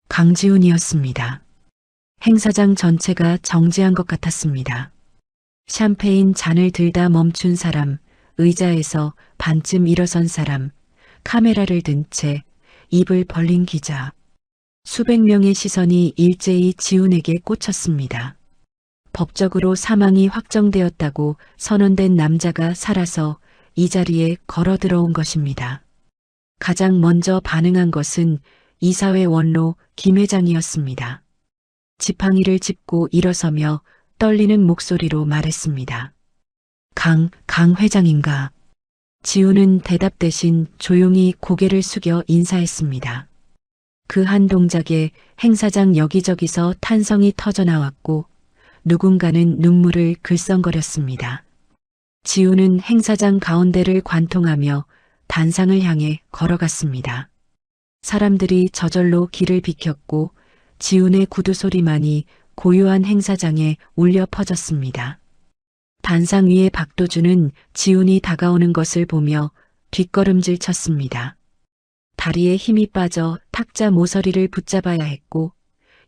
강지훈이었습니다. 행사장 전체가 정지한 것 같았습니다. 샴페인 잔을 들다 멈춘 사람, 의자에서 반쯤 일어선 사람, 카메라를 든 채 입을 벌린 기자. 수백 명의 시선이 일제히 지훈에게 꽂혔습니다. 법적으로 사망이 확정되었다고 선언된 남자가 살아서 이 자리에 걸어 들어온 것입니다. 가장 먼저 반응한 것은 이사회 원로 김 회장이었습니다. 지팡이를 짚고 일어서며 떨리는 목소리로 말했습니다. 강 회장인가? 지훈은 대답 대신 조용히 고개를 숙여 인사했습니다. 그 한 동작에 행사장 여기저기서 탄성이 터져나왔고 누군가는 눈물을 글썽거렸습니다. 지훈은 행사장 가운데를 관통하며 단상을 향해 걸어갔습니다. 사람들이 저절로 길을 비켰고 지훈의 구두 소리만이 고요한 행사장에 울려 퍼졌습니다. 단상 위에 박도준은 지훈이 다가오는 것을 보며 뒷걸음질 쳤습니다. 다리에 힘이 빠져 탁자 모서리를 붙잡아야 했고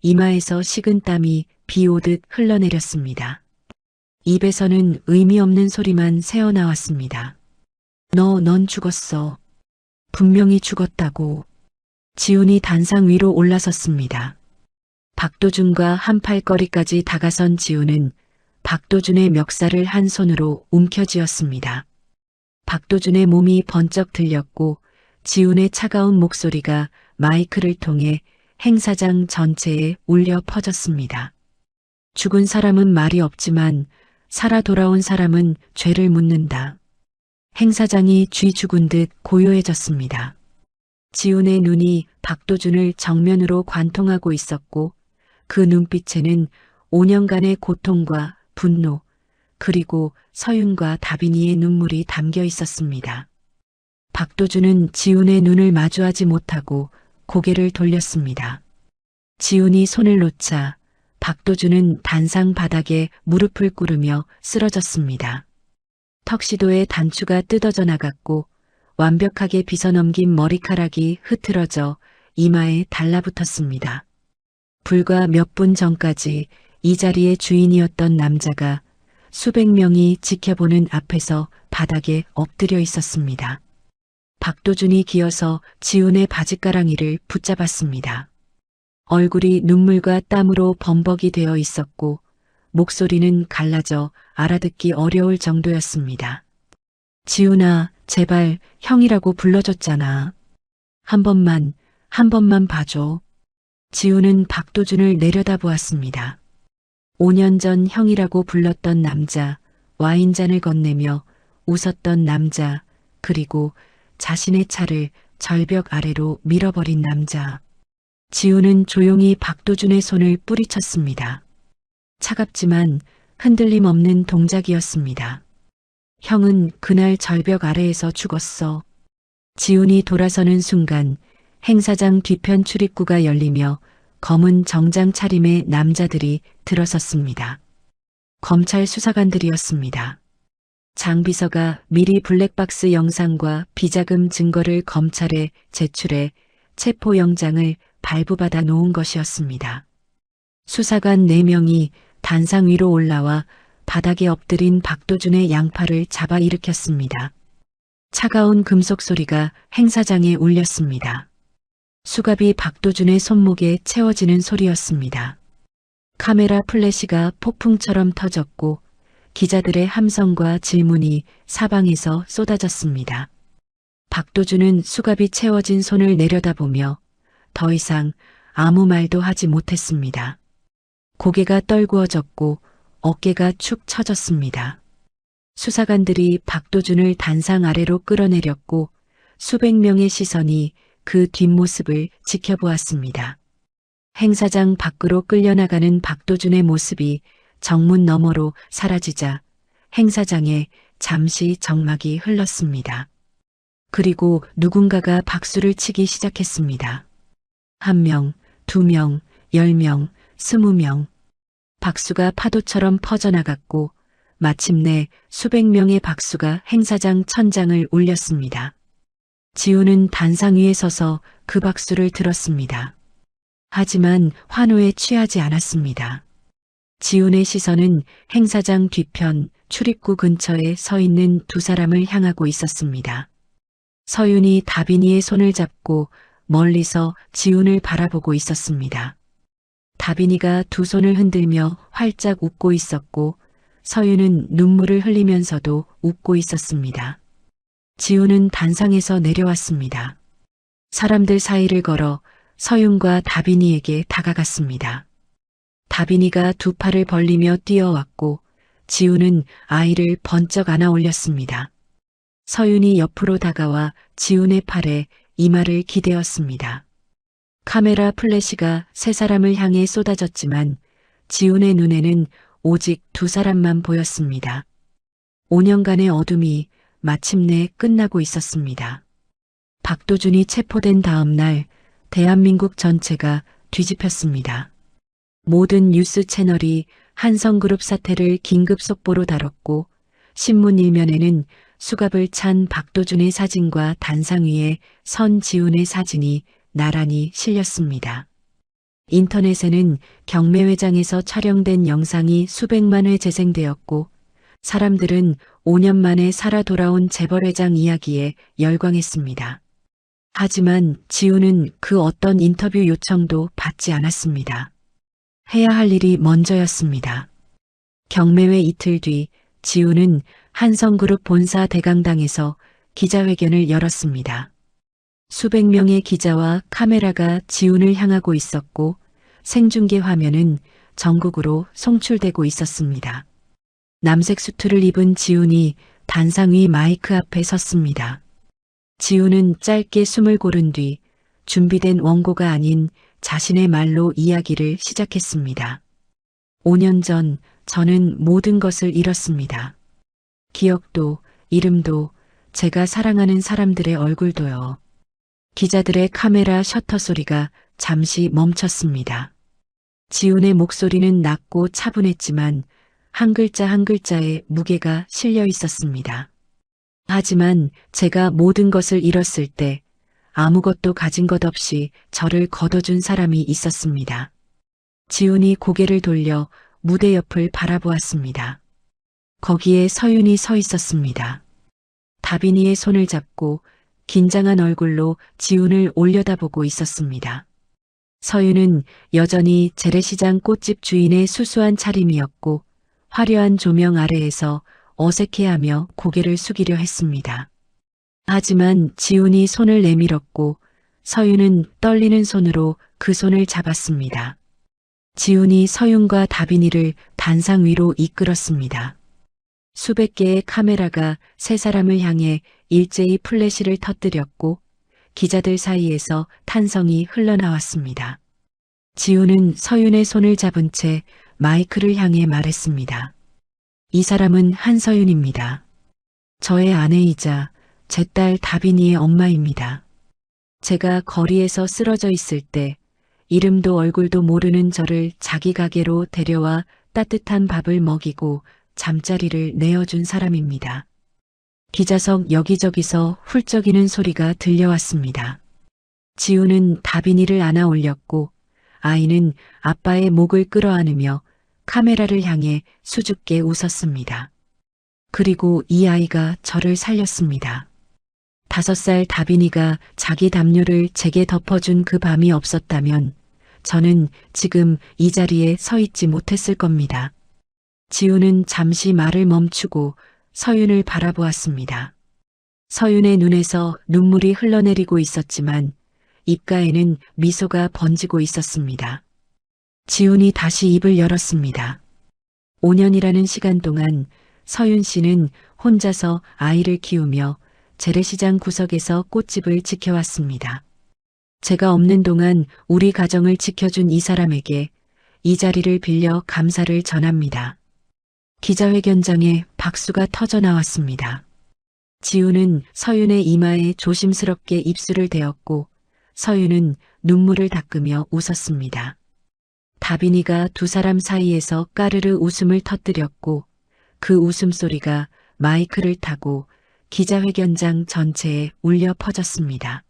이마에서 식은 땀이 비 오듯 흘러내렸습니다. 입에서는 의미 없는 소리만 새어나왔습니다. 넌 죽었어. 분명히 죽었다고. 지훈이 단상 위로 올라섰습니다. 박도준과 한팔거리까지 다가선 지훈은 박도준의 멱살을 한 손으로 움켜쥐었습니다. 박도준의 몸이 번쩍 들렸고 지훈의 차가운 목소리가 마이크를 통해 행사장 전체에 울려 퍼졌습니다. 죽은 사람은 말이 없지만 살아 돌아온 사람은 죄를 묻는다. 행사장이 쥐 죽은 듯 고요해졌습니다. 지훈의 눈이 박도준을 정면으로 관통하고 있었고 그 눈빛에는 5년간의 고통과 분노 그리고 서윤과 다빈이의 눈물이 담겨 있었습니다. 박도준은 지훈의 눈을 마주하지 못하고 고개를 돌렸습니다. 지훈이 손을 놓자 박도준은 단상 바닥에 무릎을 꿇으며 쓰러졌습니다. 턱시도의 단추가 뜯어져 나갔고 완벽하게 빗어넘긴 머리카락이 흐트러져 이마에 달라붙었습니다. 불과 몇 분 전까지 이 자리의 주인이었던 남자가 수백 명이 지켜보는 앞에서 바닥에 엎드려 있었습니다. 박도준이 기어서 지훈의 바짓가랑이를 붙잡았습니다. 얼굴이 눈물과 땀으로 범벅이 되어 있었고 목소리는 갈라져 알아듣기 어려울 정도였습니다. 지훈아, 제발 형이라고 불러줬잖아. 한 번만 봐줘. 지훈은 박도준을 내려다보았습니다. 5년 전 형이라고 불렀던 남자, 와인잔을 건네며 웃었던 남자, 그리고 자신의 차를 절벽 아래로 밀어버린 남자. 지훈은 조용히 박도준의 손을 뿌리쳤습니다. 차갑지만 흔들림 없는 동작이었습니다. 형은 그날 절벽 아래에서 죽었어. 지훈이 돌아서는 순간 행사장 뒤편 출입구가 열리며 검은 정장 차림의 남자들이 들어섰습니다. 검찰 수사관들이었습니다. 장 비서가 미리 블랙박스 영상과 비자금 증거를 검찰에 제출해 체포영장을 발부받아 놓은 것이었습니다. 수사관 4명이 단상 위로 올라와 바닥에 엎드린 박도준의 양팔을 잡아 일으켰습니다. 차가운 금속 소리가 행사장에 울렸습니다. 수갑이 박도준의 손목에 채워지는 소리였습니다. 카메라 플래시가 폭풍처럼 터졌고 기자들의 함성과 질문이 사방에서 쏟아졌습니다. 박도준은 수갑이 채워진 손을 내려다보며 더 이상 아무 말도 하지 못했습니다. 고개가 떨구어졌고 어깨가 축 처졌습니다. 수사관들이 박도준을 단상 아래로 끌어내렸고 수백 명의 시선이 그 뒷모습을 지켜보았습니다. 행사장 밖으로 끌려나가는 박도준의 모습이 정문 너머로 사라지자 행사장에 잠시 정막이 흘렀습니다. 그리고 누군가가 박수를 치기 시작했습니다. 1명, 2명, 10명, 20명. 박수가 파도처럼 퍼져나갔고 마침내 수백 명의 박수가 행사장 천장을 울렸습니다. 지우는 단상 위에 서서 그 박수를 들었습니다. 하지만 환호에 취하지 않았습니다. 지훈의 시선은 행사장 뒤편 출입구 근처에 서 있는 두 사람을 향하고 있었습니다. 서윤이 다빈이의 손을 잡고 멀리서 지훈을 바라보고 있었습니다. 다빈이가 두 손을 흔들며 활짝 웃고 있었고 서윤은 눈물을 흘리면서도 웃고 있었습니다. 지훈은 단상에서 내려왔습니다. 사람들 사이를 걸어 서윤과 다빈이에게 다가갔습니다. 다빈이가 두 팔을 벌리며 뛰어왔고 지훈은 아이를 번쩍 안아 올렸습니다. 서윤이 옆으로 다가와 지훈의 팔에 이마를 기대었습니다. 카메라 플래시가 세 사람을 향해 쏟아졌지만 지훈의 눈에는 오직 두 사람만 보였습니다. 5년간의 어둠이 마침내 끝나고 있었습니다. 박도준이 체포된 다음 날 대한민국 전체가 뒤집혔습니다. 모든 뉴스 채널이 한성그룹 사태를 긴급 속보로 다뤘고 신문 일면에는 수갑을 찬 박도준의 사진과 단상 위에 선 지훈의 사진이 나란히 실렸습니다. 인터넷에는 경매회장에서 촬영된 영상이 수백만 회 재생되었고 사람들은 5년 만에 살아 돌아온 재벌회장 이야기에 열광했습니다. 하지만 지훈은 그 어떤 인터뷰 요청도 받지 않았습니다. 해야 할 일이 먼저였습니다. 경매회 이틀 뒤 지훈은 한성그룹 본사 대강당에서 기자회견을 열었습니다. 수백 명의 기자와 카메라가 지훈을 향하고 있었고 생중계 화면은 전국으로 송출되고 있었습니다. 남색 수트를 입은 지훈이 단상 위 마이크 앞에 섰습니다. 지훈은 짧게 숨을 고른 뒤 준비된 원고가 아닌 자신의 말로 이야기를 시작했습니다. 5년 전 저는 모든 것을 잃었습니다. 기억도, 이름도, 제가 사랑하는 사람들의 얼굴도요. 기자들의 카메라 셔터 소리가 잠시 멈췄습니다. 지훈의 목소리는 낮고 차분했지만 한 글자 한 글자에 무게가 실려 있었습니다. 하지만 제가 모든 것을 잃었을 때 아무것도 가진 것 없이 저를 걷어준 사람이 있었습니다. 지훈이 고개를 돌려 무대 옆을 바라보았습니다. 거기에 서윤이 서 있었습니다. 다빈이의 손을 잡고 긴장한 얼굴로 지훈을 올려다보고 있었습니다. 서윤은 여전히 재래시장 꽃집 주인의 수수한 차림이었고 화려한 조명 아래에서 어색해하며 고개를 숙이려 했습니다. 하지만 지훈이 손을 내밀었고 서윤은 떨리는 손으로 그 손을 잡았습니다. 지훈이 서윤과 다빈이를 단상 위로 이끌었습니다. 수백 개의 카메라가 세 사람을 향해 일제히 플래시를 터뜨렸고 기자들 사이에서 탄성이 흘러나왔습니다. 지훈은 서윤의 손을 잡은 채 마이크를 향해 말했습니다. 이 사람은 한서윤입니다. 저의 아내이자 제 딸 다빈이의 엄마입니다. 제가 거리에서 쓰러져 있을 때 이름도 얼굴도 모르는 저를 자기 가게로 데려와 따뜻한 밥을 먹이고 잠자리를 내어준 사람입니다. 기자석 여기저기서 훌쩍이는 소리가 들려왔습니다. 지훈은 다빈이를 안아 올렸고 아이는 아빠의 목을 끌어안으며 카메라를 향해 수줍게 웃었습니다. 그리고 이 아이가 저를 살렸습니다. 5살 다빈이가 자기 담요를 제게 덮어준 그 밤이 없었다면 저는 지금 이 자리에 서 있지 못했을 겁니다. 지훈은 잠시 말을 멈추고 서윤을 바라보았습니다. 서윤의 눈에서 눈물이 흘러내리고 있었지만 입가에는 미소가 번지고 있었습니다. 지훈이 다시 입을 열었습니다. 5년이라는 시간 동안 서윤 씨는 혼자서 아이를 키우며 재래시장 구석에서 꽃집을 지켜왔습니다. 제가 없는 동안 우리 가정을 지켜준 이 사람에게 이 자리를 빌려 감사를 전합니다. 기자회견장에 박수가 터져 나왔습니다. 지훈은 서윤의 이마에 조심스럽게 입술을 대었고 서윤은 눈물을 닦으며 웃었습니다. 다빈이가 두 사람 사이에서 까르르 웃음을 터뜨렸고 그 웃음소리가 마이크를 타고 기자회견장 전체에 울려 퍼졌습니다.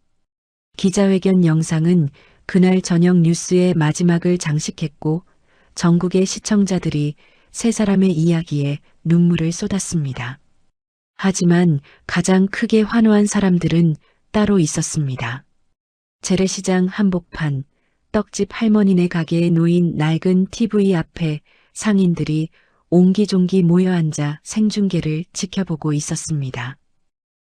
기자회견 영상은 그날 저녁 뉴스의 마지막을 장식했고 전국의 시청자들이 세 사람의 이야기에 눈물을 쏟았습니다. 하지만 가장 크게 환호한 사람들은 따로 있었습니다. 재래시장 한복판, 떡집 할머니네 가게에 놓인 낡은 TV 앞에 상인들이 옹기종기 모여 앉아 생중계를 지켜보고 있었습니다.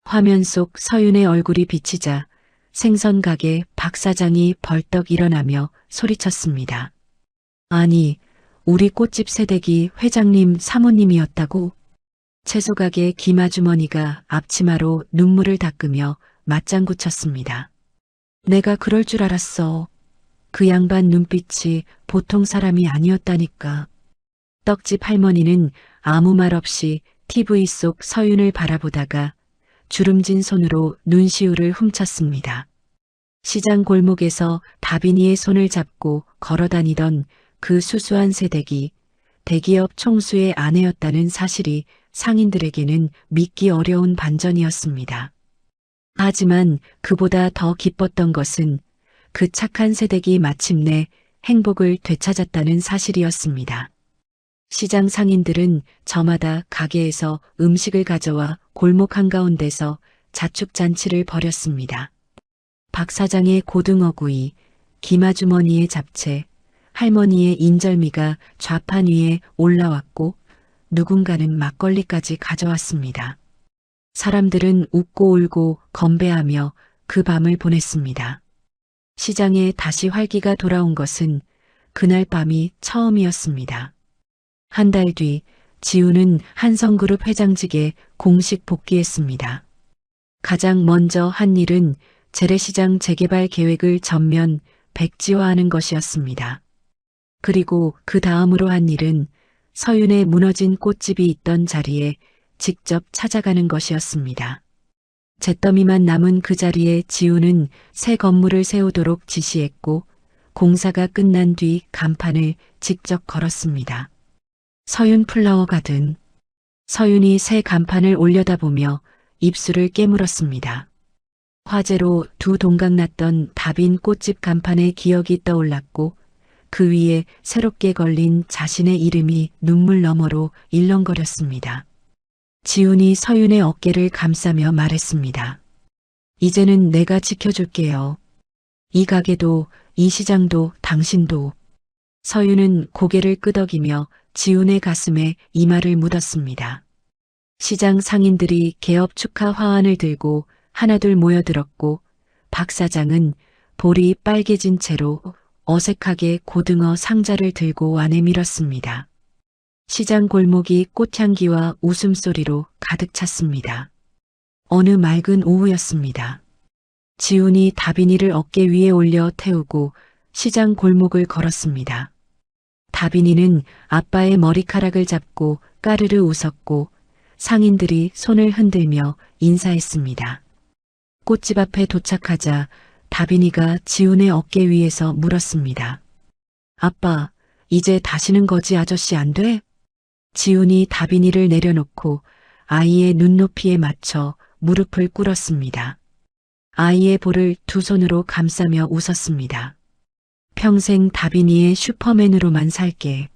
화면 속 서윤의 얼굴이 비치자 생선 가게 박 사장이 벌떡 일어나며 소리쳤습니다. 아니, 우리 꽃집 새댁이 회장님 사모님이었다고? 채소가게 김아주머니가 앞치마로 눈물을 닦으며 맞장구 쳤습니다. 내가 그럴 줄 알았어. 그 양반 눈빛이 보통 사람이 아니었다니까. 떡집 할머니는 아무 말 없이 TV 속 서윤을 바라보다가 주름진 손으로 눈시울을 훔쳤습니다. 시장 골목에서 다빈이의 손을 잡고 걸어다니던 그 수수한 새댁이 대기업 총수의 아내였다는 사실이 상인들에게는 믿기 어려운 반전이었습니다. 하지만 그보다 더 기뻤던 것은 그 착한 새댁이 마침내 행복을 되찾았다는 사실이었습니다. 시장 상인들은 저마다 가게에서 음식을 가져와 골목 한가운데서 자축잔치를 벌였습니다. 박 사장의 고등어구이, 김아주머니의 잡채, 할머니의 인절미가 좌판 위에 올라왔고 누군가는 막걸리까지 가져왔습니다. 사람들은 웃고 울고 건배하며 그 밤을 보냈습니다. 시장에 다시 활기가 돌아온 것은 그날 밤이 처음이었습니다. 한 달 뒤 지훈은 한성그룹 회장직에 공식 복귀했습니다. 가장 먼저 한 일은 재래시장 재개발 계획을 전면 백지화하는 것이었습니다. 그리고 그 다음으로 한 일은 서윤의 무너진 꽃집이 있던 자리에 직접 찾아가는 것이었습니다. 잿더미만 남은 그 자리에 지훈은 새 건물을 세우도록 지시했고 공사가 끝난 뒤 간판을 직접 걸었습니다. 서윤 플라워 가든. 서윤이 새 간판을 올려다보며 입술을 깨물었습니다. 화재로 두 동강 났던 다빈 꽃집 간판의 기억이 떠올랐고 그 위에 새롭게 걸린 자신의 이름이 눈물 너머로 일렁거렸습니다. 지훈이 서윤의 어깨를 감싸며 말했습니다. 이제는 내가 지켜줄게요. 이 가게도, 이 시장도, 당신도. 서윤은 고개를 끄덕이며 지훈의 가슴에 이마를 묻었습니다. 시장 상인들이 개업 축하 화환을 들고 하나둘 모여들었고 박 사장은 볼이 빨개진 채로 어색하게 고등어 상자를 들고 안에 밀었습니다. 시장 골목이 꽃향기와 웃음소리로 가득 찼습니다. 어느 맑은 오후였습니다. 지훈이 다빈이를 어깨 위에 올려 태우고 시장 골목을 걸었습니다. 다빈이는 아빠의 머리카락을 잡고 까르르 웃었고 상인들이 손을 흔들며 인사했습니다. 꽃집 앞에 도착하자 다빈이가 지훈의 어깨 위에서 물었습니다. 아빠, 이제 다시는 거지 아저씨 안 돼? 지훈이 다빈이를 내려놓고 아이의 눈높이에 맞춰 무릎을 꿇었습니다. 아이의 볼을 두 손으로 감싸며 웃었습니다. 평생 다빈이의 슈퍼맨으로만 살게.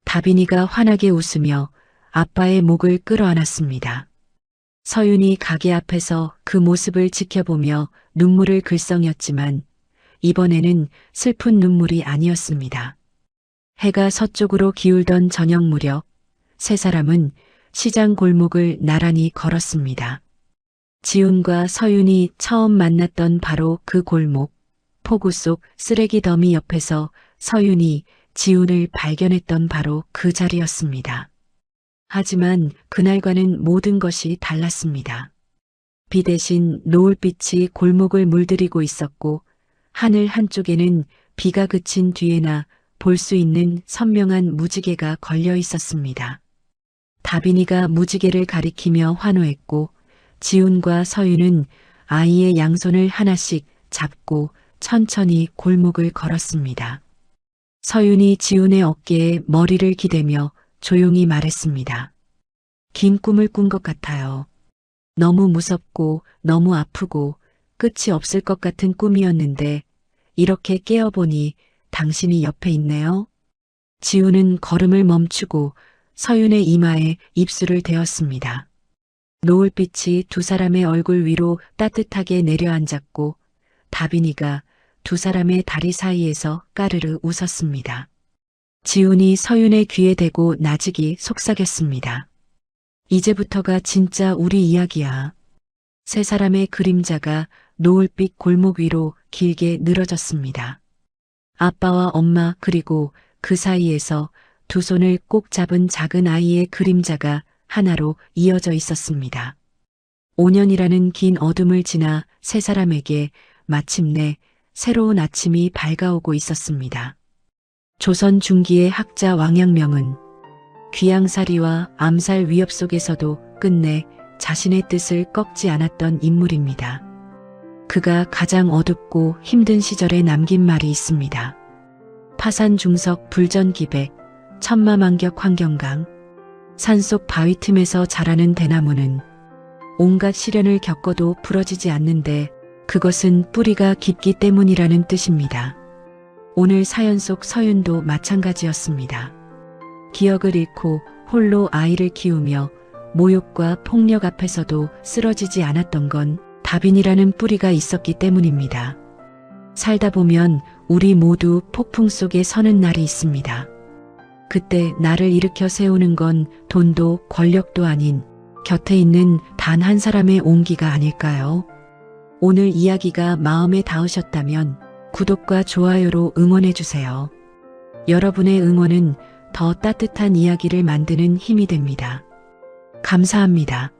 다빈이가 환하게 웃으며 아빠의 목을 끌어안았습니다. 서윤이 가게 앞에서 그 모습을 지켜보며 눈물을 글썽였지만 이번에는 슬픈 눈물이 아니었습니다. 해가 서쪽으로 기울던 저녁 무렵 세 사람은 시장 골목을 나란히 걸었습니다. 지훈과 서윤이 처음 만났던 바로 그 골목, 폭우 속 쓰레기 더미 옆에서 서윤이 지훈을 발견했던 바로 그 자리였습니다. 하지만 그날과는 모든 것이 달랐습니다. 비 대신 노을빛이 골목을 물들이고 있었고 하늘 한쪽에는 비가 그친 뒤에나 볼 수 있는 선명한 무지개가 걸려 있었습니다. 다빈이가 무지개를 가리키며 환호했고 지훈과 서윤은 아이의 양손을 하나씩 잡고 천천히 골목을 걸었습니다. 서윤이 지훈의 어깨에 머리를 기대며 조용히 말했습니다. 긴 꿈을 꾼 것 같아요. 너무 무섭고 너무 아프고 끝이 없을 것 같은 꿈이었는데 이렇게 깨어보니 당신이 옆에 있네요. 지훈은 걸음을 멈추고 서윤의 이마에 입술을 대었습니다. 노을빛이 두 사람의 얼굴 위로 따뜻하게 내려앉았고 다빈이가 두 사람의 다리 사이에서 까르르 웃었습니다. 지훈이 서윤의 귀에 대고 나직이 속삭였습니다. 이제부터가 진짜 우리 이야기야. 세 사람의 그림자가 노을빛 골목 위로 길게 늘어졌습니다. 아빠와 엄마 그리고 그 사이에서 두 손을 꼭 잡은 작은 아이의 그림자가 하나로 이어져 있었습니다. 5년이라는 긴 어둠을 지나 세 사람에게 마침내 새로운 아침이 밝아오고 있었습니다. 조선 중기의 학자 왕양명은 귀양살이와 암살 위협 속에서도 끝내 자신의 뜻을 꺾지 않았던 인물입니다. 그가 가장 어둡고 힘든 시절에 남긴 말이 있습니다. 파산중석 불전기백, 천마만격 환경강, 산속 바위 틈에서 자라는 대나무는 온갖 시련을 겪어도 부러지지 않는데 그것은 뿌리가 깊기 때문이라는 뜻입니다. 오늘 사연 속 서윤도 마찬가지였습니다. 기억을 잃고 홀로 아이를 키우며 모욕과 폭력 앞에서도 쓰러지지 않았던 건 다빈이라는 뿌리가 있었기 때문입니다. 살다 보면 우리 모두 폭풍 속에 서는 날이 있습니다. 그때 나를 일으켜 세우는 건 돈도 권력도 아닌 곁에 있는 단 한 사람의 온기가 아닐까요? 오늘 이야기가 마음에 닿으셨다면 구독과 좋아요로 응원해주세요. 여러분의 응원은 더 따뜻한 이야기를 만드는 힘이 됩니다. 감사합니다.